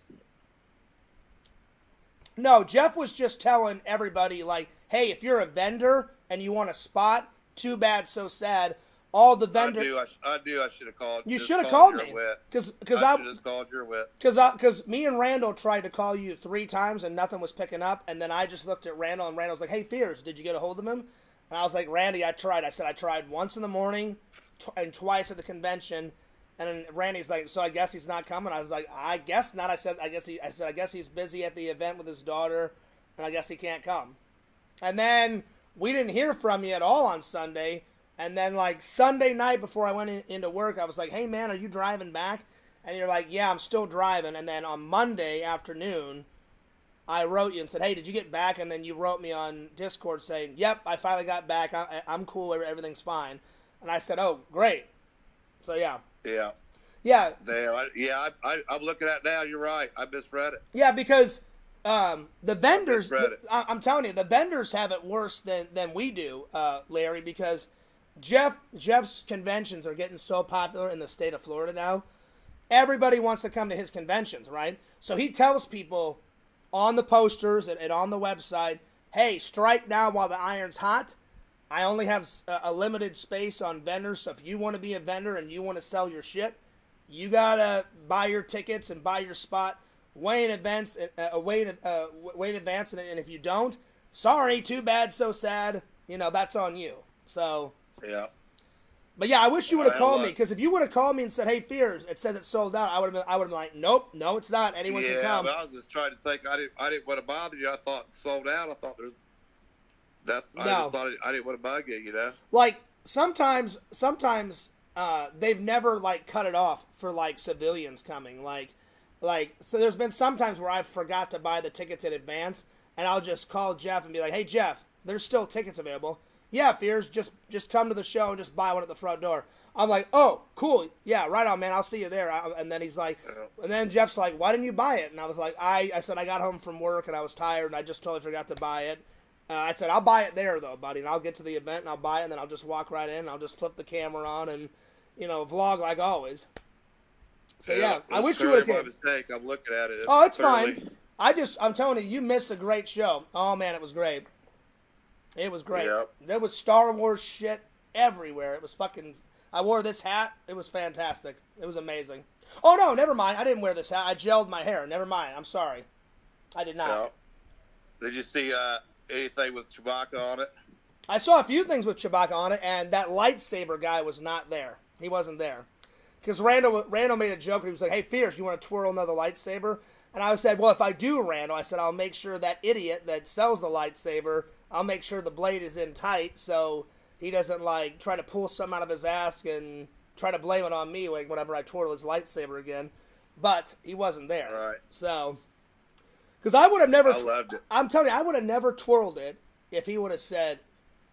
No, Jeff was just telling everybody, like, hey, if you're a vendor and you want a spot, too bad, so sad. All the vendors.
I knew I should have called.
You should have called me.
Because I just called your wit.
Because me and Randall tried to call you 3 times and nothing was picking up. And then I just looked at Randall and Randall's like, hey, Fears, did you get a hold of him? And I was like, Randy, I tried. I said I tried once in the morning and twice at the convention. And then Randy's like, so I guess he's not coming. I was like, I guess not. I said I guess he's busy at the event with his daughter, and I guess he can't come. And then we didn't hear from you at all on Sunday. And then like Sunday night before I went into work, I was like, hey man, are you driving back? And you're like, yeah, I'm still driving. And then on Monday afternoon, I wrote you and said, hey, did you get back? And then you wrote me on Discord saying, yep, I finally got back. I'm cool. Everything's fine. And I said, oh, great. So yeah.
Yeah.
Yeah.
I'm looking at it now. You're right. I misread it.
Yeah, because the vendors, I'm telling you, the vendors have it worse than we do, Larry, because Jeff's conventions are getting so popular in the state of Florida now. Everybody wants to come to his conventions, right? So he tells people on the posters and on the website, hey, strike now while the iron's hot. I only have a limited space on vendors, so if you want to be a vendor and you want to sell your shit, you gotta buy your tickets and buy your spot way in advance. Way in advance, and if you don't, sorry, too bad, so sad. That's on you. So
yeah.
But yeah, I wish you would have called me, because if you would have called me and said, "Hey, Fears, it says it's sold out," I would have been like, "Nope, no, it's not. Anyone can come."
Yeah, I was just trying to think. I didn't want to bother you. I thought it sold out. I thought there's. I just thought I didn't want to bug you,
Like, sometimes they've never, like, cut it off for, like, civilians coming. Like, so there's been some times where I forgot to buy the tickets in advance, and I'll just call Jeff and be like, hey, Jeff, there's still tickets available. Yeah, Fears, just come to the show and just buy one at the front door. I'm like, oh, cool. Yeah, right on, man. I'll see you there. And then he's like, and then Jeff's like, why didn't you buy it? And I was like, I said I got home from work and I was tired and I just totally forgot to buy it. I said, I'll buy it there, though, buddy, and I'll get to the event, and I'll buy it, and then I'll just walk right in, and I'll just flip the camera on and, vlog like always. So, yeah, I wish you would have came.
Mistake. I'm looking at it.
Oh, it's fine. I'm telling you missed a great show. Oh, man, it was great. It was great. Yep. There was Star Wars shit everywhere. It was fucking... I wore this hat. It was fantastic. It was amazing. Oh, no, never mind. I didn't wear this hat. I gelled my hair. Never mind. I'm sorry. I did not.
Yep. Did you see... anything with Chewbacca on it?
I saw a few things with Chewbacca on it, and that lightsaber guy was not there. He wasn't there. Because Randall made a joke. He was like, hey, Fierce, you want to twirl another lightsaber? And I said, well, if I do, Randall, I said, I'll make sure that idiot that sells the lightsaber, I'll make sure the blade is in tight so he doesn't, try to pull something out of his ass and try to blame it on me whenever I twirl his lightsaber again. but he wasn't there.
Right.
So, because I would have never.
I loved it.
I'm telling you, I would have never twirled it if he would have said,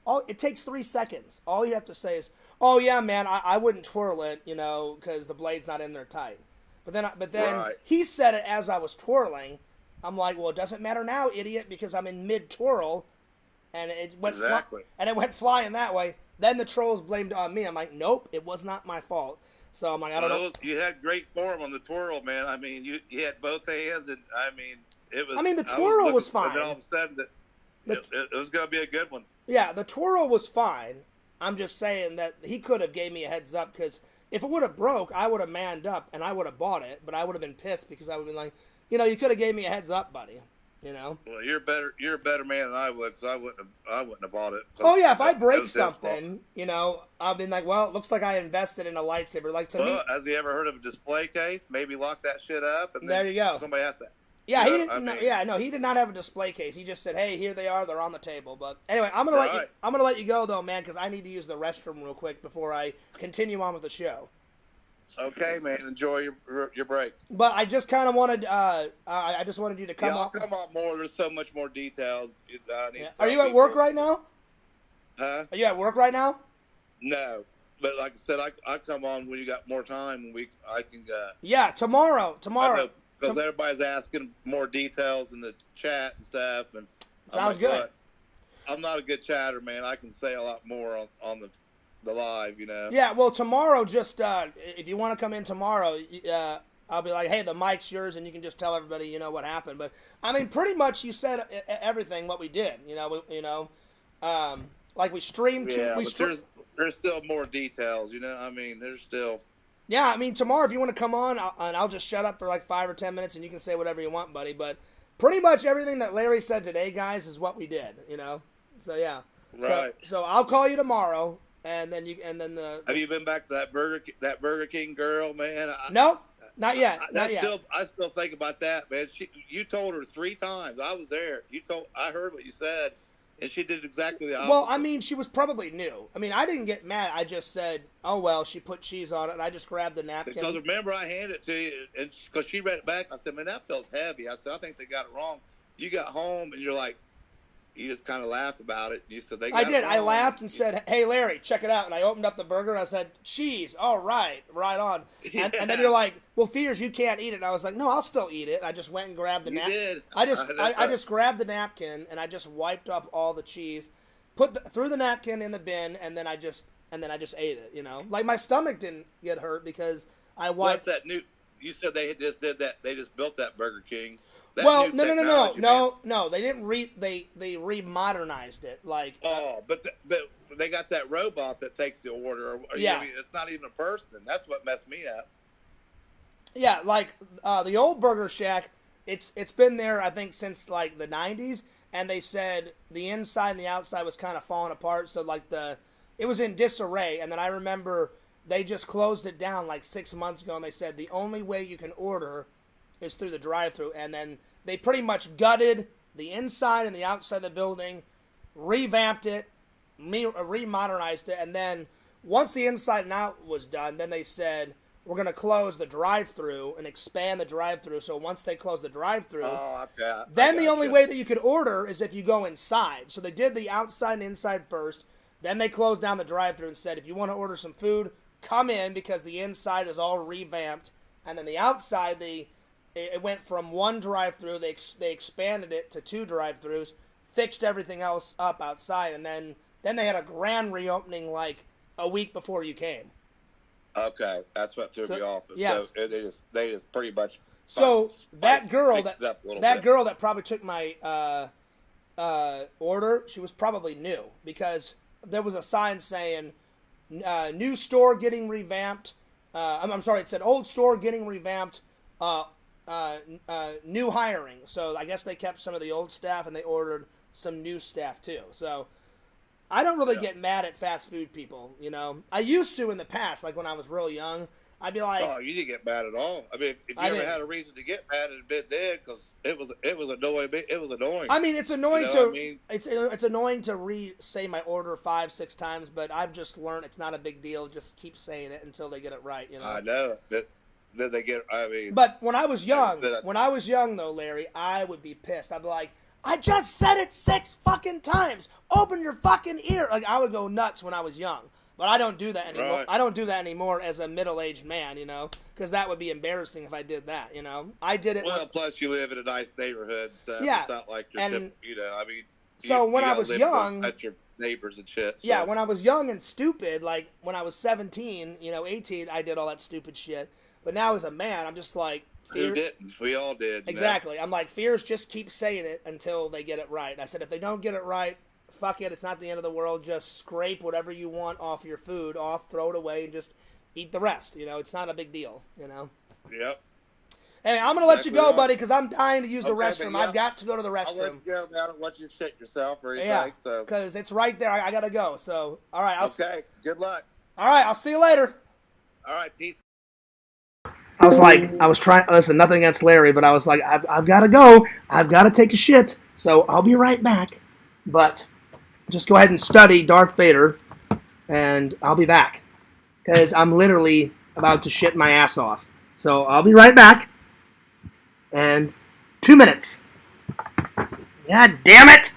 "Oh, it takes 3 seconds." All you have to say is, "Oh yeah, man, I wouldn't twirl it, because the blade's not in there tight." But then
Right.
he said it as I was twirling. I'm like, "Well, it doesn't matter now, idiot, because I'm in mid twirl," and it went flying that way. Then the trolls blamed it on me. I'm like, "Nope, it was not my fault." So I'm like, I don't know.
You had great form on the twirl, man. I mean, you had both hands, and I mean, it was.
I mean, the twirl was fine.
And then all of a sudden, it was going to be a good one.
Yeah, the twirl was fine. I'm just saying that he could have gave me a heads up, because if it would have broke, I would have manned up and I would have bought it, but I would have been pissed because I would have been like, you could have gave me a heads up, buddy.
Well, you're a better man than I would, because I wouldn't have bought it.
Oh yeah, if I break something, I've been like, well, it looks like I invested in a lightsaber. Like to me,
has he ever heard of a display case? Maybe lock that shit up, and
there you go.
Somebody has to.
Yeah, he didn't. He did not have a display case. He just said, "Hey, here they are. They're on the table." But anyway, I'm gonna let you go though, man, because I need to use the restroom real quick before I continue on with the show.
Okay, man. Enjoy your break.
But I just kind of wanted, I just wanted you to come
I'll
on.
come on more. There's so much more details.
Are you at work right now?
Huh?
Are you at work right now?
No, but like I said, I come on when you got more time. I can.
Yeah, tomorrow.
Because everybody's asking more details in the chat and stuff. And
sounds good.
Look, I'm not a good chatter, man. I can say a lot more on the live,
Yeah, well, tomorrow, just if you want to come in tomorrow, I'll be like, hey, the mic's yours, and you can just tell everybody, what happened. But I mean, pretty much, you said everything what we did. Like we streamed.
Yeah, but there's still more details. I mean, there's still.
Yeah, I mean, tomorrow if you want to come on, I'll just shut up for like 5 or 10 minutes, and you can say whatever you want, buddy. But pretty much everything that Larry said today, guys, is what we did. So yeah.
Right.
So I'll call you tomorrow. And then
Have you been back to that Burger King girl, man?
No, not yet.
I still think about that, man. You told her 3 times. I was there. I heard what you said, and she did exactly the opposite.
Well, I mean, she was probably new. I mean, I didn't get mad. I just said, "Oh well," she put cheese on it, and I just grabbed the napkin.
Because remember, I handed it to you, and because she read it back, I said, "Man, that feels heavy." I said, "I think they got it wrong." You got home, and you're like. You just kind of laughed about it. You said they got
I did.
It wrong.
I laughed and said, "Hey, Larry, check it out." And I opened up the burger and I said, "Cheese, all right, right on." And then you're like, "Well, Fears, you can't eat it." And I was like, "No, I'll still eat it." And I just went and grabbed the napkin.
You did.
I just grabbed the napkin and I just wiped up all the cheese, threw the napkin in the bin, and then I just ate it. Like my stomach didn't get hurt because I wiped.
What's that new? You said they just did that. They just built that Burger King.
Well, no. They didn't they remodernized it like.
But they got that robot that takes the order.
Yeah,
it's not even a person. That's what messed me up.
Yeah, like the old Burger Shack, it's been there I think since like the 90s, and they said the inside and the outside was kind of falling apart, so like it was in disarray. And then I remember they just closed it down like 6 months ago, and they said the only way you can order is through the drive-thru, and then they pretty much gutted the inside and the outside of the building, revamped it, remodernized it, and then once the inside and out was done, then they said we're going to close the drive-thru and expand the drive-thru. So once they close the drive-thru, then the only way that you could order is if you go inside. So they did the outside and inside first, then they closed down the drive-thru and said if you want to order some food, come in because the inside is all revamped, and then the outside it went from 1 drive-thru. They expanded it to 2 drive-thrus, fixed everything else up outside, and then they had a grand reopening like a week before you came.
Okay, that's what threw me off.
Yes.
So they just pretty much.
So that girl that probably took my order, she was probably new because there was a sign saying new store getting revamped. I'm sorry, it said old store getting revamped. New hiring. So I guess they kept some of the old staff and they ordered some new staff too. So I don't really get mad at fast food people, I used to in the past, like when I was real young. I'd be like,
"Oh, you didn't get mad at all." I mean, if you ever had a reason to get mad, it'd been then because it was annoying. It was annoying.
I mean, it's annoying it's annoying to say my order 5-6 times, but I've just learned it's not a big deal. Just keep saying it until they get it right.
I know that. then they get. I mean,
But when I was young, though, Larry, I would be pissed. I'd be like, I just said it 6 fucking times. Open your fucking ear. Like, I would go nuts when I was young. But I don't do that anymore.
Right.
I don't do that anymore as a middle-aged man, you know, because that would be embarrassing if I did that, you know. I did it.
Well, plus you live in a nice neighborhood and stuff.
Yeah.
It's not like you're, you know, I mean.
So when I was young,
at your neighbors and shit. So.
Yeah, when I was young and stupid, like when I was 17, you know, 18, I did all that stupid shit. But now as a man, I'm just like,
who didn't? We all did.
Exactly. I'm like, fears just keep saying it until they get it right. And I said, if they don't get it right, fuck it. It's not the end of the world. Just scrape whatever you want off your food, throw it away, and just eat the rest. You know, it's not a big deal, you know?
Yep.
Hey, I'm going to let you go, buddy, because I'm dying to use the restroom. Yeah, I've got to go to the restroom.
I'll let you go, man. I don't want you to shit yourself or anything.
Yeah, because it's right there. I got to go. So, all right.
Okay, good luck.
All right, I'll see you later.
All right, peace.
I was trying, listen, nothing against Larry, but I was like, I've got to go. I've got to take a shit. So I'll be right back. But just go ahead and study Darth Vader, and I'll be back. Because I'm literally about to shit my ass off. So I'll be right back. And 2 minutes. God damn it!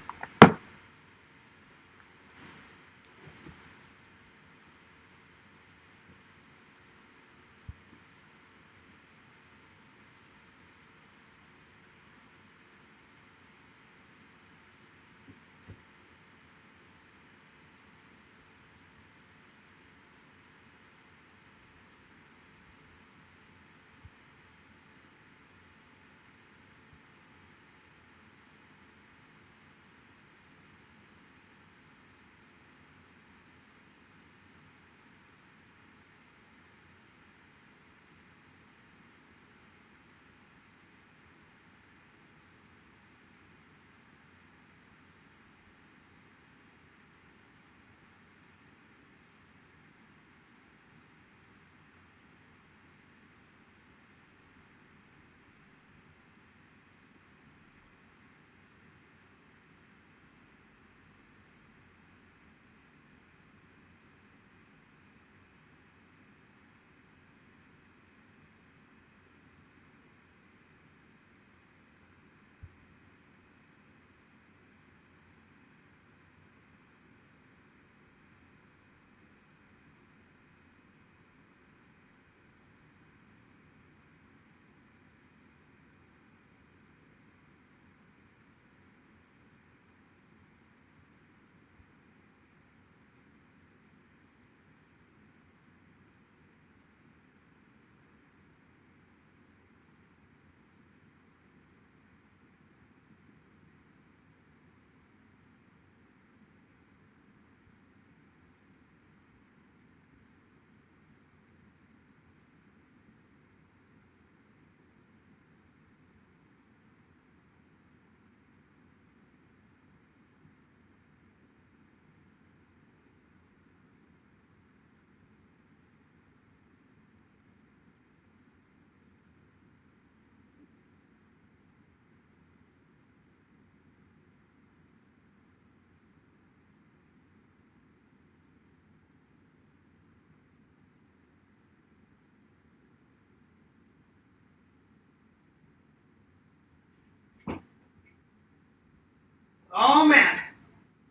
Oh, man.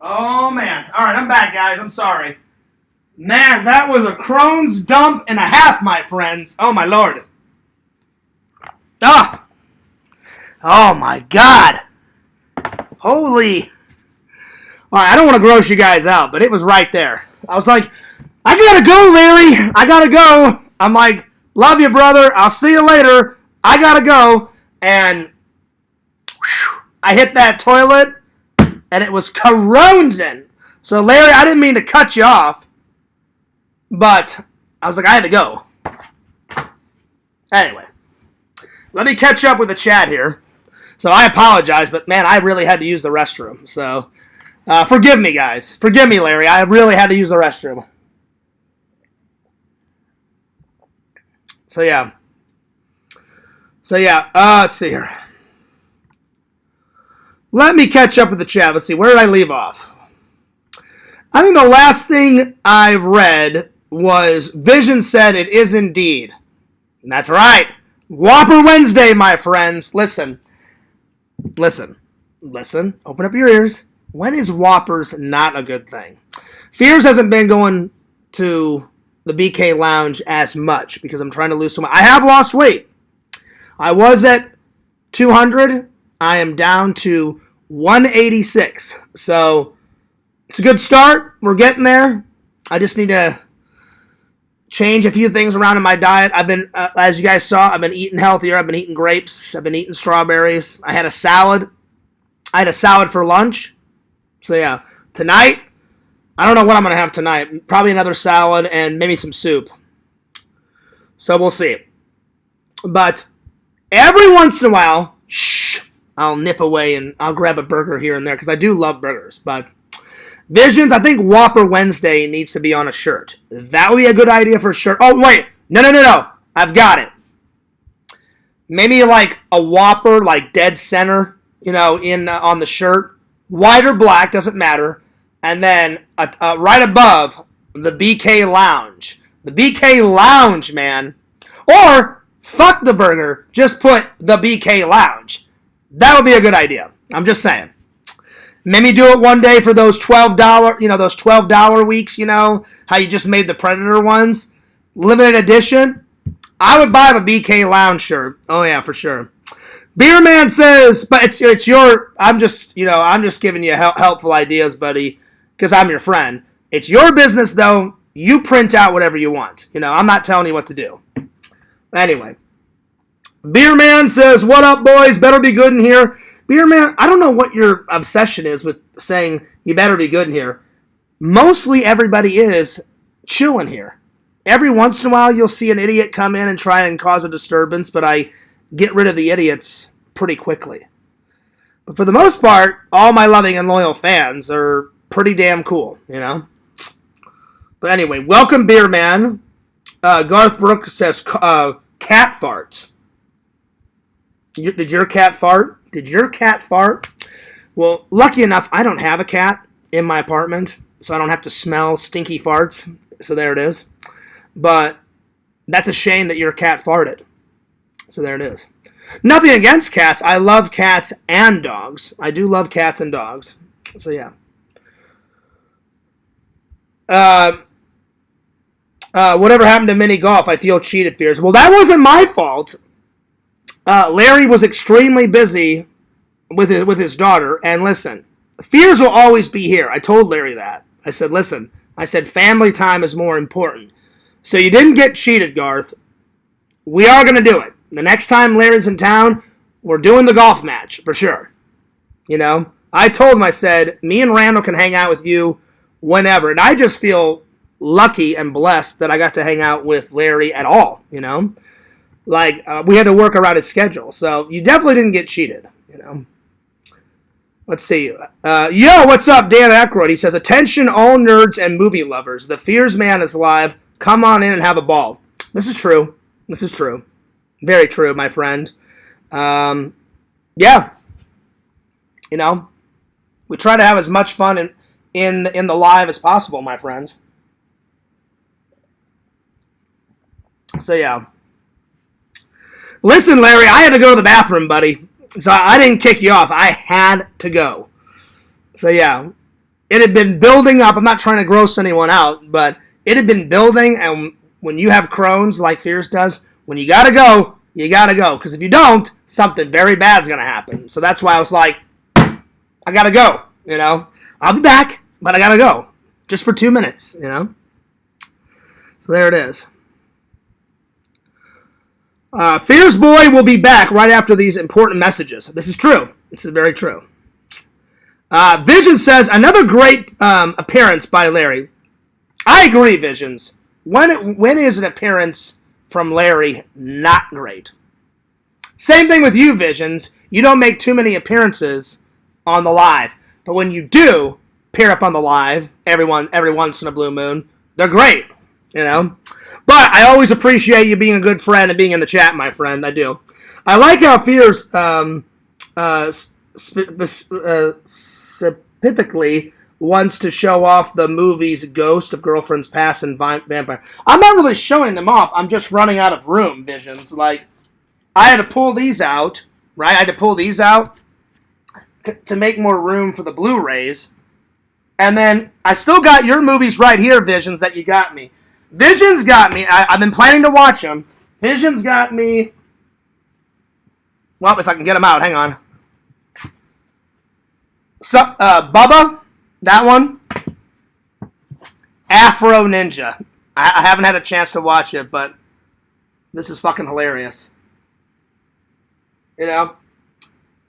Oh, man. All right, I'm back, guys. I'm sorry. Man, that was a crone's dump and a half, my friends. Oh, my Lord. Ah! Oh, my God. Holy. All right, I don't want to gross you guys out, but it was right there. I was like, I got to go, Larry. I got to go. I'm like, love you, brother. I'll see you later. I got to go. And whew, I hit that toilet. And it was corrosing. So, Larry, I didn't mean to cut you off. But I was like, I had to go. Anyway. Let me catch up with the chat here. So, I apologize. But, man, I really had to use the restroom. So, forgive me, guys. Forgive me, Larry. I really had to use the restroom. So, yeah. Let's see here. Let me catch up with the chat. Let's see. Where did I leave off? I think the last thing I read was Vision said it is indeed. That's right. Whopper Wednesday, my friends. Listen. Open up your ears. When is Whoppers not a good thing? Fears hasn't been going to the BK Lounge as much because I'm trying to lose some weight. I have lost weight. I was at 200. I am down to 186. So it's a good start. We're getting there. I just need to change a few things around in my diet. I've been, as you guys saw, I've been eating healthier. I've been eating grapes. I've been eating strawberries. I had a salad. I had a salad for lunch. So yeah, tonight, I don't know what I'm going to have tonight. Probably another salad and maybe some soup. So we'll see. But every once in a while, I'll nip away and I'll grab a burger here and there because I do love burgers. But Visions, I think Whopper Wednesday needs to be on a shirt. That would be a good idea for a shirt. Oh, wait. No. I've got it. Maybe like a Whopper, like dead center, on the shirt. White or black, doesn't matter. And then right above, the BK Lounge. The BK Lounge, man. Or, fuck the burger, just put the BK Lounge. That would be a good idea. I'm just saying. Maybe do it one day for those $12, those $12 weeks, how you just made the Predator ones. Limited edition. I would buy the BK Lounge shirt. Oh, yeah, for sure. Beerman says, but it's your, I'm just giving you helpful ideas, buddy, because I'm your friend. It's your business, though. You print out whatever you want. I'm not telling you what to do. Anyway. Beerman says, what up, boys? Better be good in here. Beerman, I don't know what your obsession is with saying you better be good in here. Mostly everybody is chilling here. Every once in a while, you'll see an idiot come in and try and cause a disturbance, but I get rid of the idiots pretty quickly. But for the most part, all my loving and loyal fans are pretty damn cool, But anyway, welcome, Beer Man. Garth Brooks says, cat fart. Did your cat fart? Well, lucky enough, I don't have a cat in my apartment, so I don't have to smell stinky farts. So there it is. But that's a shame that your cat farted. So there it is. Nothing against cats. I love cats and dogs. I do love cats and dogs. So yeah. Whatever happened to mini golf? I feel cheated, Fears. Well, that wasn't my fault. Larry was extremely busy with his daughter. And listen, Fears will always be here. I told Larry that. I said, listen, family time is more important. So you didn't get cheated, Garth. We are going to do it. The next time Larry's in town, we're doing the golf match, for sure. I told him, I said, me and Randall can hang out with you whenever. And I just feel lucky and blessed that I got to hang out with Larry at all, Like, we had to work around his schedule. So you definitely didn't get cheated, Let's see. Yo, what's up, Dan Aykroyd? He says, attention all nerds and movie lovers. The Fears Man is live. Come on in and have a ball. This is true. Very true, my friend. Yeah. We try to have as much fun in the live as possible, my friends. So, yeah. Listen, Larry, I had to go to the bathroom, buddy. So I didn't kick you off. I had to go. So, yeah. It had been building up. I'm not trying to gross anyone out, but it had been building, and when you have Crohn's like Fears does, when you gotta go, you gotta go. Because if you don't, something very bad's gonna happen. So that's why I was like, I gotta go, I'll be back, but I gotta go. Just for 2 minutes, So there it is. Fears Boy will be back right after these important messages. This is true. This is very true. Vision says, another great appearance by Larry. I agree, Visions. When is an appearance from Larry not great? Same thing with you, Visions. You don't make too many appearances on the live. But when you do appear up on the live, every once in a blue moon, they're great, But I always appreciate you being a good friend and being in the chat, my friend. I do. I like how Fears specifically wants to show off the movie's Ghost of Girlfriend's Past and Vampire. I'm not really showing them off. I'm just running out of room, Visions. Like, I had to pull these out, right? I had to pull these out to make more room for the Blu-rays. And then I still got your movies right here, Visions, that you got me. Visions got me. I've been planning to watch them. Visions got me. Well, if I can get them out, hang on. So, Bubba, that one. Afro Ninja. I haven't had a chance to watch it, but this is fucking hilarious. You know?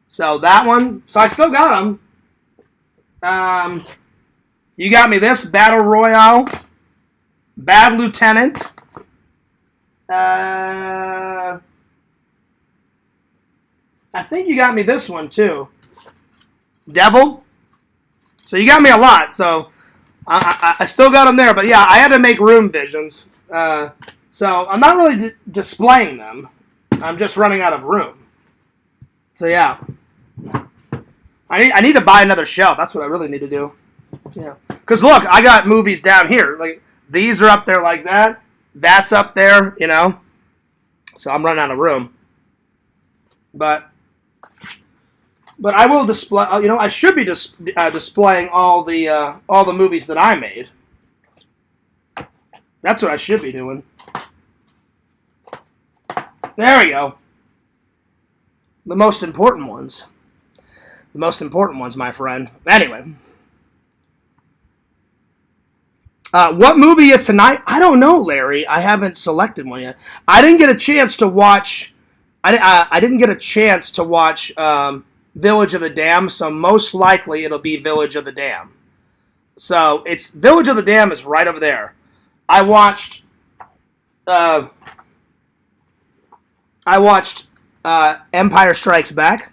So, that one. So, I still got them. You got me this, Battle Royale. Bad Lieutenant. I think you got me this one, too. Devil. So you got me a lot, so I still got them there. But yeah, I had to make room, Visions. So I'm not really displaying them. I'm just running out of room. So yeah. I need to buy another shelf. That's what I really need to do. Yeah. Because look, I got movies down here. Like, these are up there like that. That's up there, you know. So I'm running out of room. But I will display. You know, I should be displaying all the movies that I made. That's what I should be doing. There we go. The most important ones. The most important ones, my friend. Anyway. What movie is tonight? I don't know, Larry. I haven't selected one yet. I didn't get a chance to watch. I didn't get a chance to watch Village of the Dam, so most likely it'll be Village of the Dam. So it's Village of the Dam is right over there. I watched. Empire Strikes Back,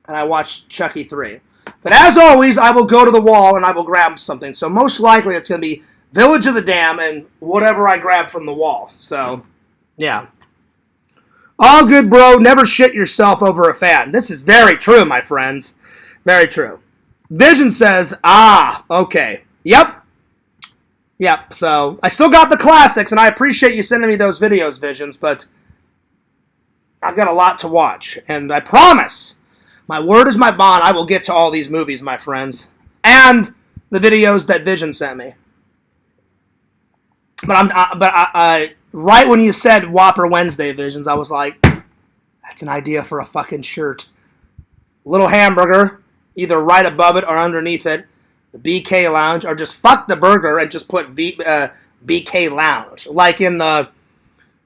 and I watched Chucky 3. But as always, I will go to the wall and I will grab something. So most likely it's going to be Village of the Dam and whatever I grab from the wall. So, yeah. All good, bro. Never shit yourself over a fan. This is very true, my friends. Very true. Vision says, okay. Yep. So, I still got the classics, and I appreciate you sending me those videos, Visions, but I've got a lot to watch. And I promise, my word is my bond, I will get to all these movies, my friends. And the videos that Vision sent me. But I right when you said Whopper Wednesday, Visions, I was like, that's an idea for a fucking shirt. Little hamburger, either right above it or underneath it, the BK Lounge, or just fuck the burger and just put BK Lounge, like in the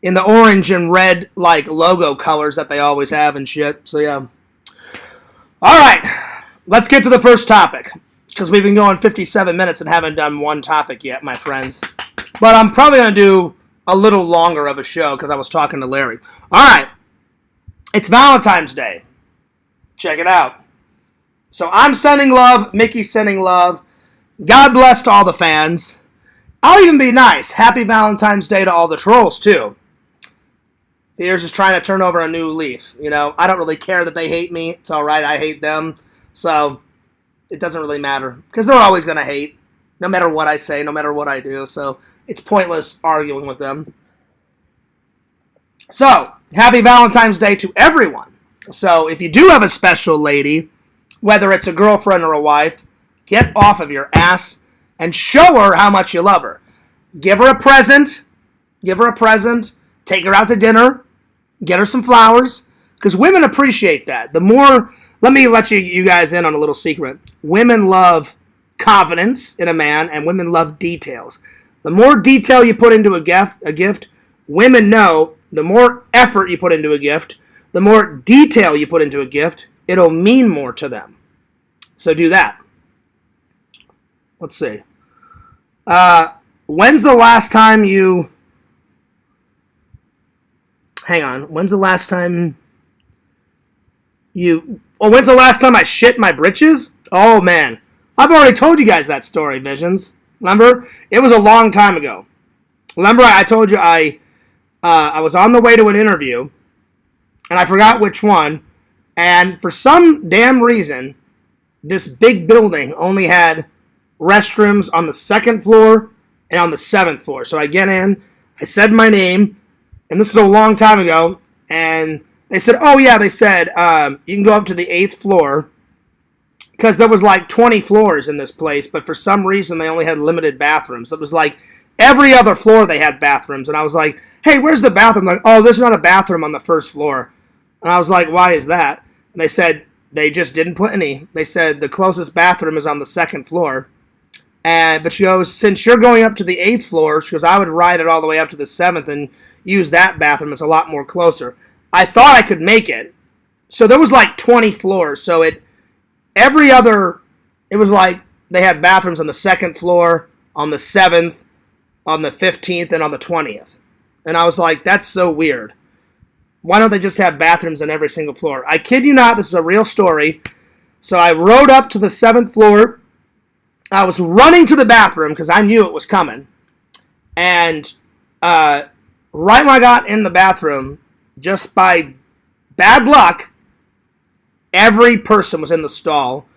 orange and red like logo colors that they always have and shit. So yeah. All right, let's get to the first topic, because we've been going 57 minutes and haven't done one topic yet, my friends. But I'm probably going to do a little longer of a show because I was talking to Larry. All right, it's Valentine's Day. Check it out. So I'm sending love, Mickey's sending love. God bless to all the fans. I'll even be nice. Happy Valentine's Day to all the trolls, too. Fears is trying to turn over a new leaf. You know, I don't really care that they hate me. It's all right. I hate them. So it doesn't really matter because they're always going to hate no matter what I say, no matter what I do. So it's pointless arguing with them. So happy Valentine's Day to everyone. So if you do have a special lady, whether it's a girlfriend or a wife, get off of your ass and show her how much you love her. Give her a present. Give her a present. Take her out to dinner, get her some flowers, because women appreciate that. The more, let me let you guys in on a little secret. Women love confidence in a man, and women love details. The more detail you put into a gift, women know the more effort you put into a gift, the more detail you put into a gift, it'll mean more to them. So do that. Let's see. When's the last time you... Hang on. When's the last time I shit my britches? Oh, man. I've already told you guys that story, Visions. Remember? It was a long time ago. Remember, I told you I was on the way to an interview, and I forgot which one, and for some damn reason, this big building only had restrooms on the 2nd floor and on the 7th floor. So I get in, I said my name, and this was a long time ago, and they said, oh yeah, they said, you can go up to the 8th floor, because there was like 20 floors in this place, but for some reason they only had limited bathrooms. It was like every other floor they had bathrooms, and I was like, hey, where's the bathroom? Like, oh, there's not a bathroom on the 1st floor. And I was like, why is that? And they said they just didn't put any. They said the closest bathroom is on the 2nd floor. But she goes, since you're going up to the 8th floor, she goes, I would ride it all the way up to the 7th and use that bathroom. It's a lot more closer. I thought I could make it. So there was like 20 floors. So it was like they had bathrooms on the 2nd floor, on the 7th, on the 15th, and on the 20th. And I was like, that's so weird. Why don't they just have bathrooms on every single floor? I kid you not, this is a real story. So I rode up to the 7th floor. I was running to the bathroom because I knew it was coming. And right when I got in the bathroom, just by bad luck, every person was in the stall.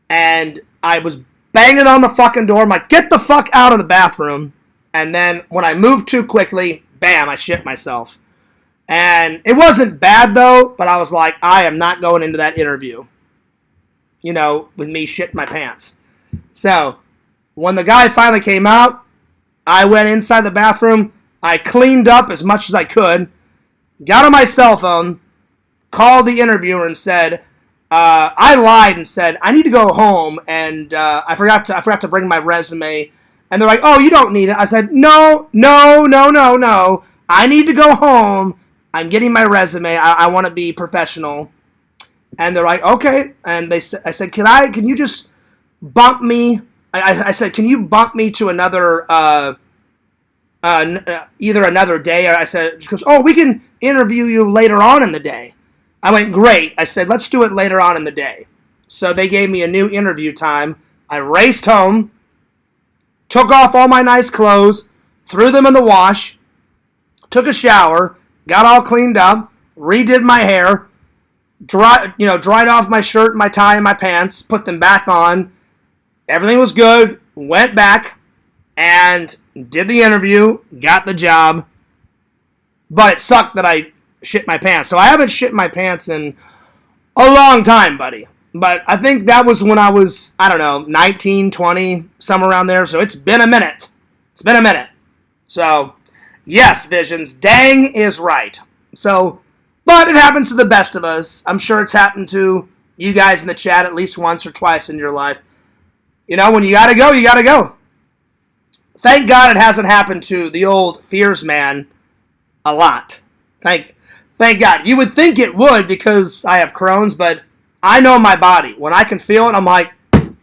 And I was banging on the fucking door. I'm like, get the fuck out of the bathroom. And then when I moved too quickly, bam, I shit myself. And it wasn't bad, though, but I was like, I am not going into that interview, you know, with me shitting my pants. So when the guy finally came out, I went inside the bathroom. I cleaned up as much as I could, got on my cell phone, called the interviewer and said, I lied and said, I need to go home, and I forgot to bring my resume. And they're like, oh, you don't need it. I said, no. I need to go home. I'm getting my resume. I want to be professional. And they're like, okay. And I said, can you just bump me? I said, can you bump me to another, either another day? Or I said, she goes, oh, we can interview you later on in the day. I went, great. I said, let's do it later on in the day. So they gave me a new interview time. I raced home, took off all my nice clothes, threw them in the wash, took a shower, got all cleaned up, redid my hair, dried off my shirt, my tie, and my pants, put them back on. Everything was good, went back, and did the interview, got the job. But it sucked that I shit my pants. So I haven't shit my pants in a long time, buddy. But I think that was when I was, 19, 20, somewhere around there. So it's been a minute. So, yes, Visions, dang is right. So, but it happens to the best of us. I'm sure it's happened to you guys in the chat at least once or twice in your life. You know, when you gotta go, you gotta go. Thank God it hasn't happened to the old Fears man a lot. Thank God. You would think it would because I have Crohn's, but I know my body. When I can feel it, I'm like,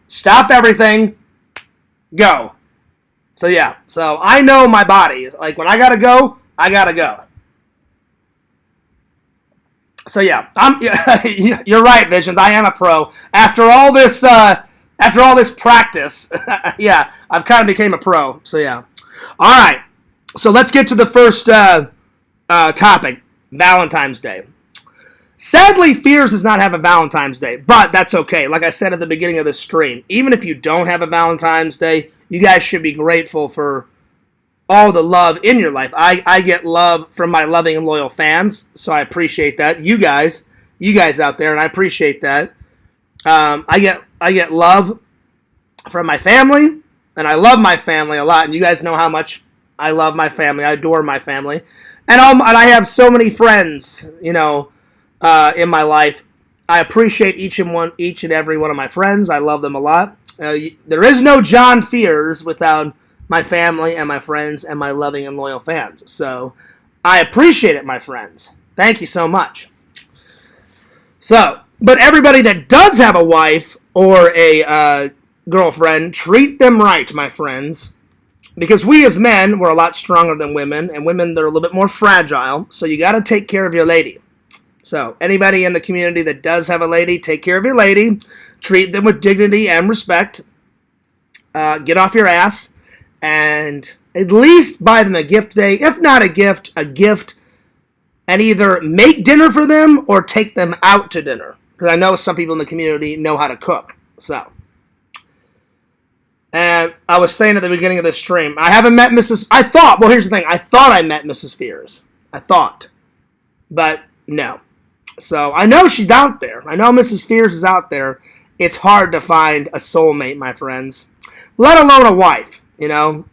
stop everything, go. So yeah, so I know my body. Like when I gotta go, I gotta go. So yeah, you're right, Visions. I am a pro. After all this practice, yeah, I've kind of became a pro. So yeah. All right. So let's get to the first topic, Valentine's Day. Sadly, Fears does not have a Valentine's Day, but that's okay. Like I said at the beginning of this stream, even if you don't have a Valentine's Day, you guys should be grateful for all the love in your life. I get love from my loving and loyal fans, so I appreciate that. You guys out there, and I appreciate that. I get love from my family, and I love my family a lot, and you guys know how much I love my family. I adore my family. And I have so many friends, in my life. I appreciate each and every one of my friends. I love them a lot. There is no John Fears without my family and my friends and my loving and loyal fans. So I appreciate it, my friends. Thank you so much. So, but everybody that does have a wife or a girlfriend, treat them right, my friends. Because we as men, we're a lot stronger than women, and women, they're a little bit more fragile, so you got to take care of your lady. So, anybody in the community that does have a lady, take care of your lady, treat them with dignity and respect, get off your ass, and at least buy them a gift today. If not a gift, and either make dinner for them or take them out to dinner. Because I know some people in the community know how to cook, so. And I was saying at the beginning of this stream, I haven't met Mrs. Well, here's the thing. I thought I met Mrs. Fears. I thought. But no. So I know she's out there. I know Mrs. Fears is out there. It's hard to find a soulmate, my friends. Let alone a wife, you know.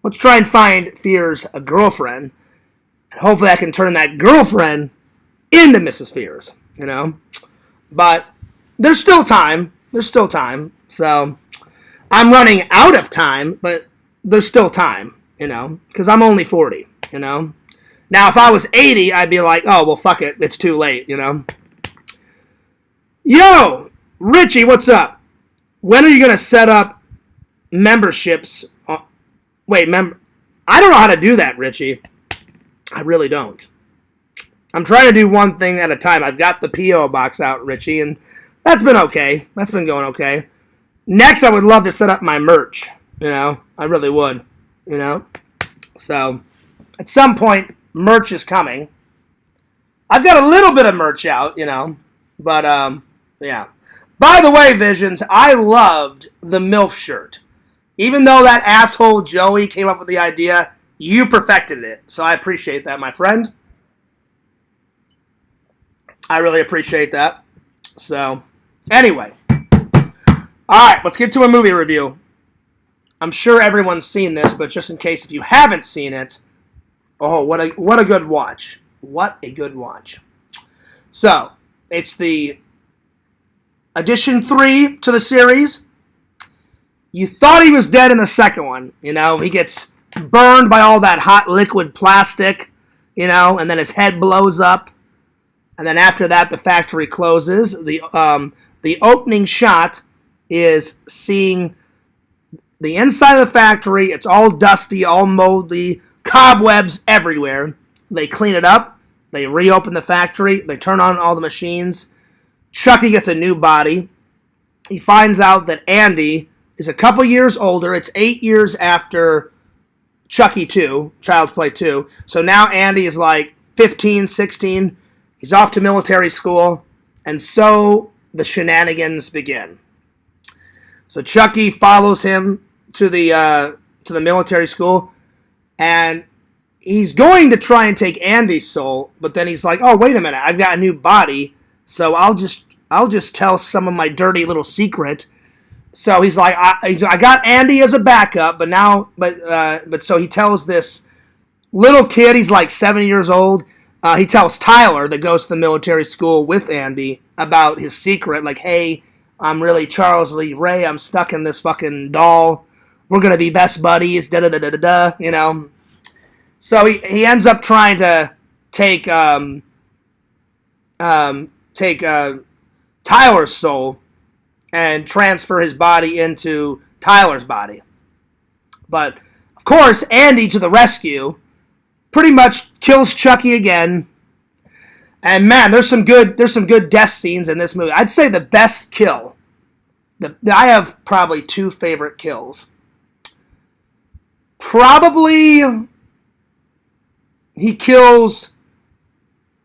Let's try and find Fears a girlfriend. And hopefully I can turn that girlfriend into Mrs. Fears, you know. But there's still time. There's still time. So I'm running out of time, but there's still time, you know, because I'm only 40, you know. Now, if I was 80, I'd be like, oh, well, fuck it. It's too late, you know. Yo, Richie, what's up? When are you going to set up memberships? I don't know how to do that, Richie. I really don't. I'm trying to do one thing at a time. I've got the P.O. box out, Richie, and that's been okay. That's been going okay. Next, I would love to set up my merch, you know. I really would, you know. So, at some point, merch is coming. I've got a little bit of merch out, you know. But, yeah. By the way, Visions, I loved the MILF shirt. Even though that asshole Joey came up with the idea, you perfected it. So I appreciate that, my friend. I really appreciate that. So, anyway. Alright, let's get to a movie review. I'm sure everyone's seen this, but just in case if you haven't seen it, oh, what a good watch. What a good watch. So, it's the Edition 3 to the series. You thought he was dead in the second one. You know, he gets burned by all that hot liquid plastic, you know, and then his head blows up. And then after that, the factory closes. The opening shot is seeing the inside of the factory. It's all dusty, all moldy, cobwebs everywhere. They clean it up. They reopen the factory. They turn on all the machines. Chucky gets a new body. He finds out that Andy is a couple years older. It's 8 years after Chucky 2, Child's Play 2. So now Andy is like 15, 16. He's off to military school. And so the shenanigans begin. So Chucky follows him to the military school. And he's going to try and take Andy's soul. But then he's like, oh, wait a minute. I've got a new body. So I'll just tell some of my dirty little secret. So he's like, I got Andy as a backup, but so he tells this little kid, he's like 7 years old. He tells Tyler that goes to the military school with Andy about his secret. Like, hey, I'm really Charles Lee Ray. I'm stuck in this fucking doll. We're gonna be best buddies. Da da da da da da. You know. So he ends up trying to take Tyler's soul and transfer his body into Tyler's body. But, of course, Andy to the rescue pretty much kills Chucky again. And, man, there's some good death scenes in this movie. I'd say the best kill. I have probably two favorite kills. Probably he kills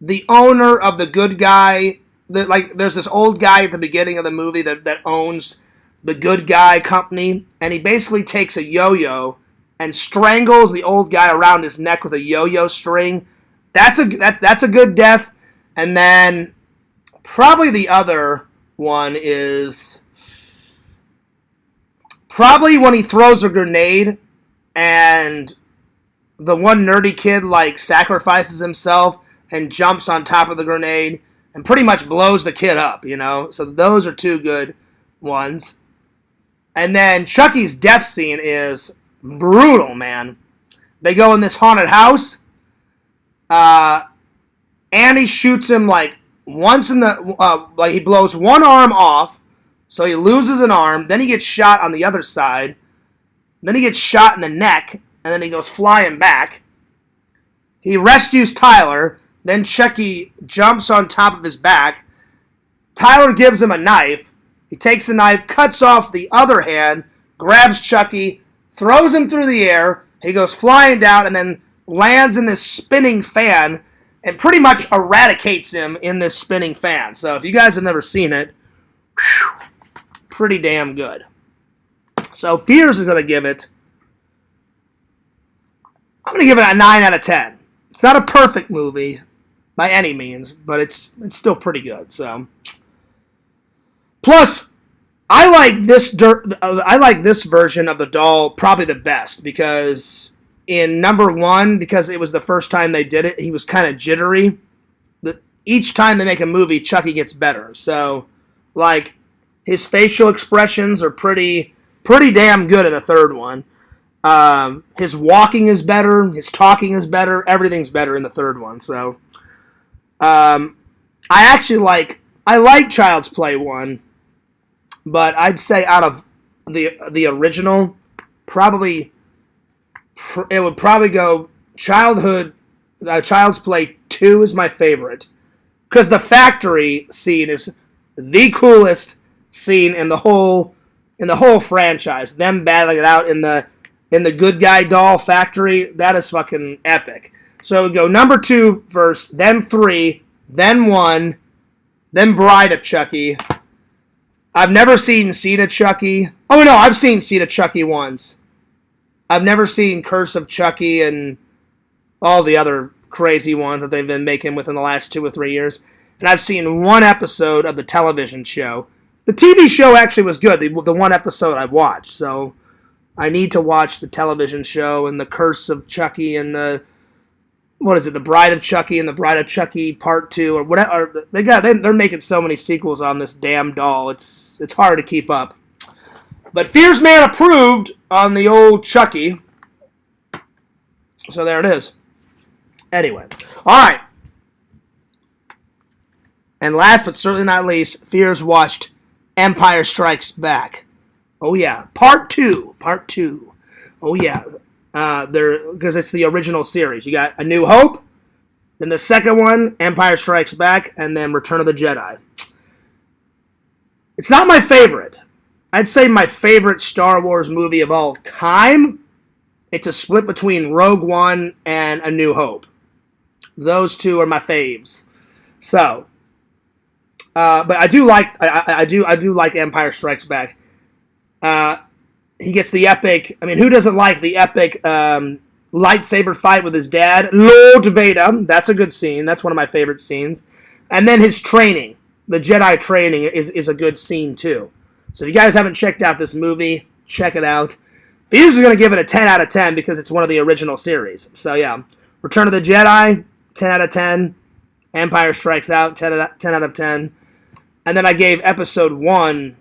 the owner of the good guy. There's this old guy at the beginning of the movie that owns the good guy company, and he basically takes a yo-yo and strangles the old guy around his neck with a yo-yo string. That's a good death. And then probably the other one is probably when he throws a grenade and the one nerdy kid sacrifices himself and jumps on top of the grenade and pretty much blows the kid up, you know? So those are two good ones. And then Chucky's death scene is brutal, man. They go in this haunted house. Andy shoots him once in the... he blows one arm off, so he loses an arm. Then he gets shot on the other side. Then he gets shot in the neck, and then he goes flying back. He rescues Tyler. Then Chucky jumps on top of his back. Tyler gives him a knife. He takes the knife, cuts off the other hand, grabs Chucky, throws him through the air. He goes flying down and then lands in this spinning fan and pretty much eradicates him in this spinning fan. So if you guys have never seen it, pretty damn good. So Fears is going to give it, I'm going to give it a 9 out of 10. It's not a perfect movie by any means, but it's still pretty good. So, plus, I like this version of the doll probably the best because in number 1, because it was the first time they did it, he was kind of jittery. Each time they make a movie, Chucky gets better. So, like, his facial expressions are pretty damn good in the third one. His walking is better. His talking is better. Everything's better in the third one. So, I like Child's Play 1, but I'd say out of the original, it would probably go Child's Play 2 is my favorite. Because the factory scene is the coolest scene in the whole franchise. Them battling it out in the good guy doll factory, that is fucking epic. So we go number 2 first, then 3, then 1, then Bride of Chucky. I've never seen Seed of Chucky. Oh no, I've seen Seed of Chucky once. I've never seen Curse of Chucky and all the other crazy ones that they've been making within the last 2 or 3 years. And I've seen 1 episode of the television show. The TV show actually was good, the 1 episode I watched. So I need to watch the television show and the Curse of Chucky and the Bride of Chucky and the Bride of Chucky Part 2 or whatever. They're making so many sequels on this damn doll. It's hard to keep up. But Fears Man approved on the old Chucky. So there it is. Anyway. Alright. And last but certainly not least, Fears watched Empire Strikes Back. Oh yeah. Part 2. Oh yeah. Because it's the original series. You got A New Hope, then the second one, Empire Strikes Back, and then Return of the Jedi. It's not my favorite. I'd say my favorite Star Wars movie of all time. It's a split between Rogue One and A New Hope. Those two are my faves. So, but I do like Empire Strikes Back. He gets the epic. I mean, who doesn't like the epic lightsaber fight with his dad, Lord Vader? That's a good scene. That's one of my favorite scenes. And then his training, the Jedi training, is a good scene too. So if you guys haven't checked out this movie, check it out. Fears is going to give it a 10 out of 10 because it's one of the original series. So yeah, Return of the Jedi, 10 out of 10. Empire Strikes Out, 10 out of 10. And then I gave Episode 1,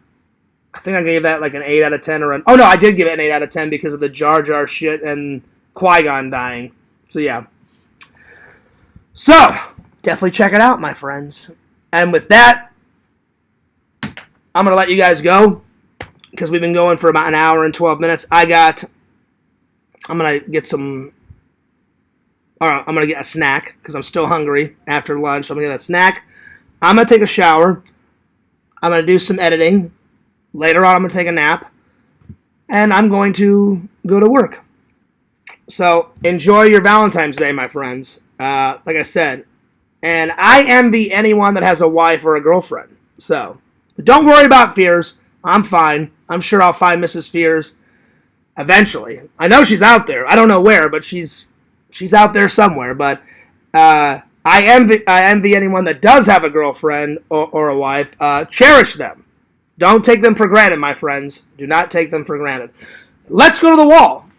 I think I gave that like an 8 out of 10. Oh no, I did give it an 8 out of 10 because of the Jar Jar shit and Qui-Gon dying. So yeah. So, definitely check it out, my friends. And with that, I'm going to let you guys go because we've been going for about an hour and 12 minutes. I'm going to get a snack because I'm still hungry after lunch. So I'm going to get a snack. I'm going to take a shower. I'm going to do some editing. Later on, I'm going to take a nap. And I'm going to go to work. So enjoy your Valentine's Day, my friends. Like I said. And I envy anyone that has a wife or a girlfriend. So, but don't worry about Fears. I'm fine. I'm sure I'll find Mrs. Fears eventually. I know she's out there. I don't know where, but she's out there somewhere. But I envy anyone that does have a girlfriend or a wife. Cherish them. Don't take them for granted, my friends. Do not take them for granted. Let's go to the wall.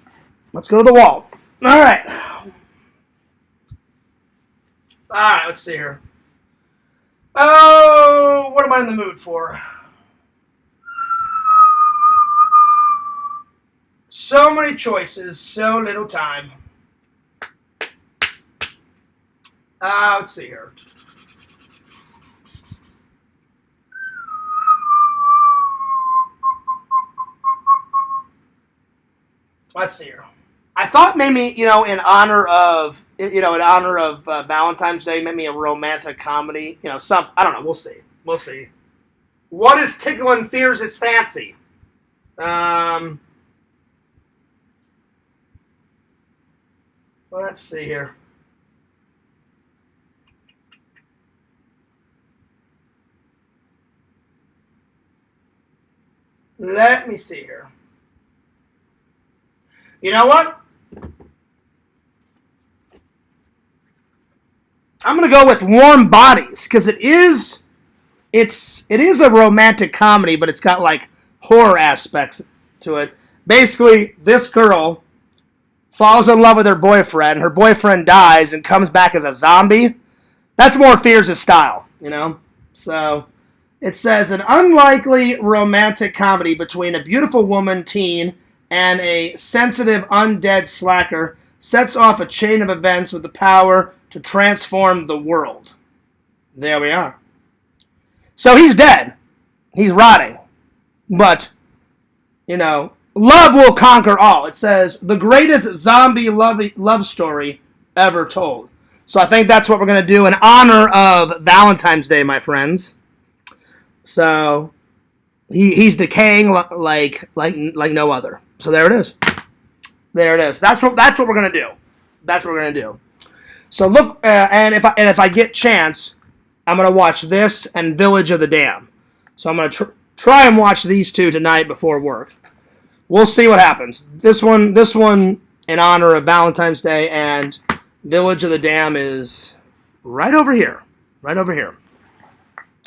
All right. Let's see here. Oh, what am I in the mood for? So many choices, so little time. Let's see here. Let's see here. I thought maybe, in honor of Valentine's Day, maybe a romantic comedy, I don't know, we'll see. What is tickling Fears' fancy? Let's see here. Let me see here. You know what? I'm going to go with Warm Bodies because it is a romantic comedy, but it's got like horror aspects to it. Basically, this girl falls in love with her boyfriend. Her boyfriend dies and comes back as a zombie. That's more Fears' style, you know? So, it says, an unlikely romantic comedy between a beautiful woman teen and a sensitive undead slacker sets off a chain of events with the power to transform the world. There we are. So he's dead. He's rotting. But, you know, love will conquer all. It says, the greatest zombie love story ever told. So I think that's what we're going to do in honor of Valentine's Day, my friends. So he's decaying like no other. So there it is. There it is. That's what we're going to do. That's what we're going to do. So look, and if I get chance, I'm going to watch this and Village of the Dam. So I'm going to try and watch these two tonight before work. We'll see what happens. This one in honor of Valentine's Day, and Village of the Dam is right over here. Right over here.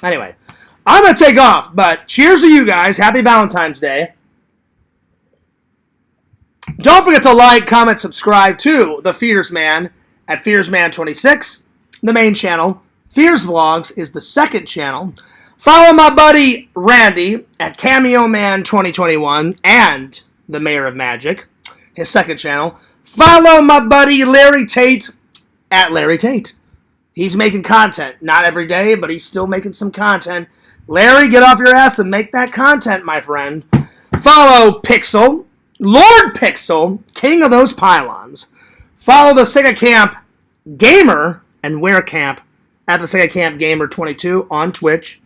Anyway, I'm going to take off, but cheers to you guys. Happy Valentine's Day. Don't forget to like, comment, subscribe to The Fears Man at FearsMan26, the main channel. Fears Vlogs is the second channel. Follow my buddy Randy at Cameo Man 2021 and the Mayor of Magic, his second channel. Follow my buddy Larry Tate at Larry Tate. He's making content. Not every day, but he's still making some content. Larry, get off your ass and make that content, my friend. Follow Pixel, Lord Pixel, king of those pylons. Follow the Sega Camp Gamer and Wear Camp at the Sega Camp Gamer 22 on Twitch.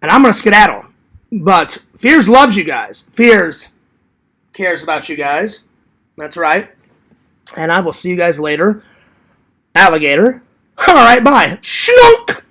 And I'm going to skedaddle. But Fears loves you guys. Fears cares about you guys. That's right. And I will see you guys later. Alligator. All right, bye. Schnook!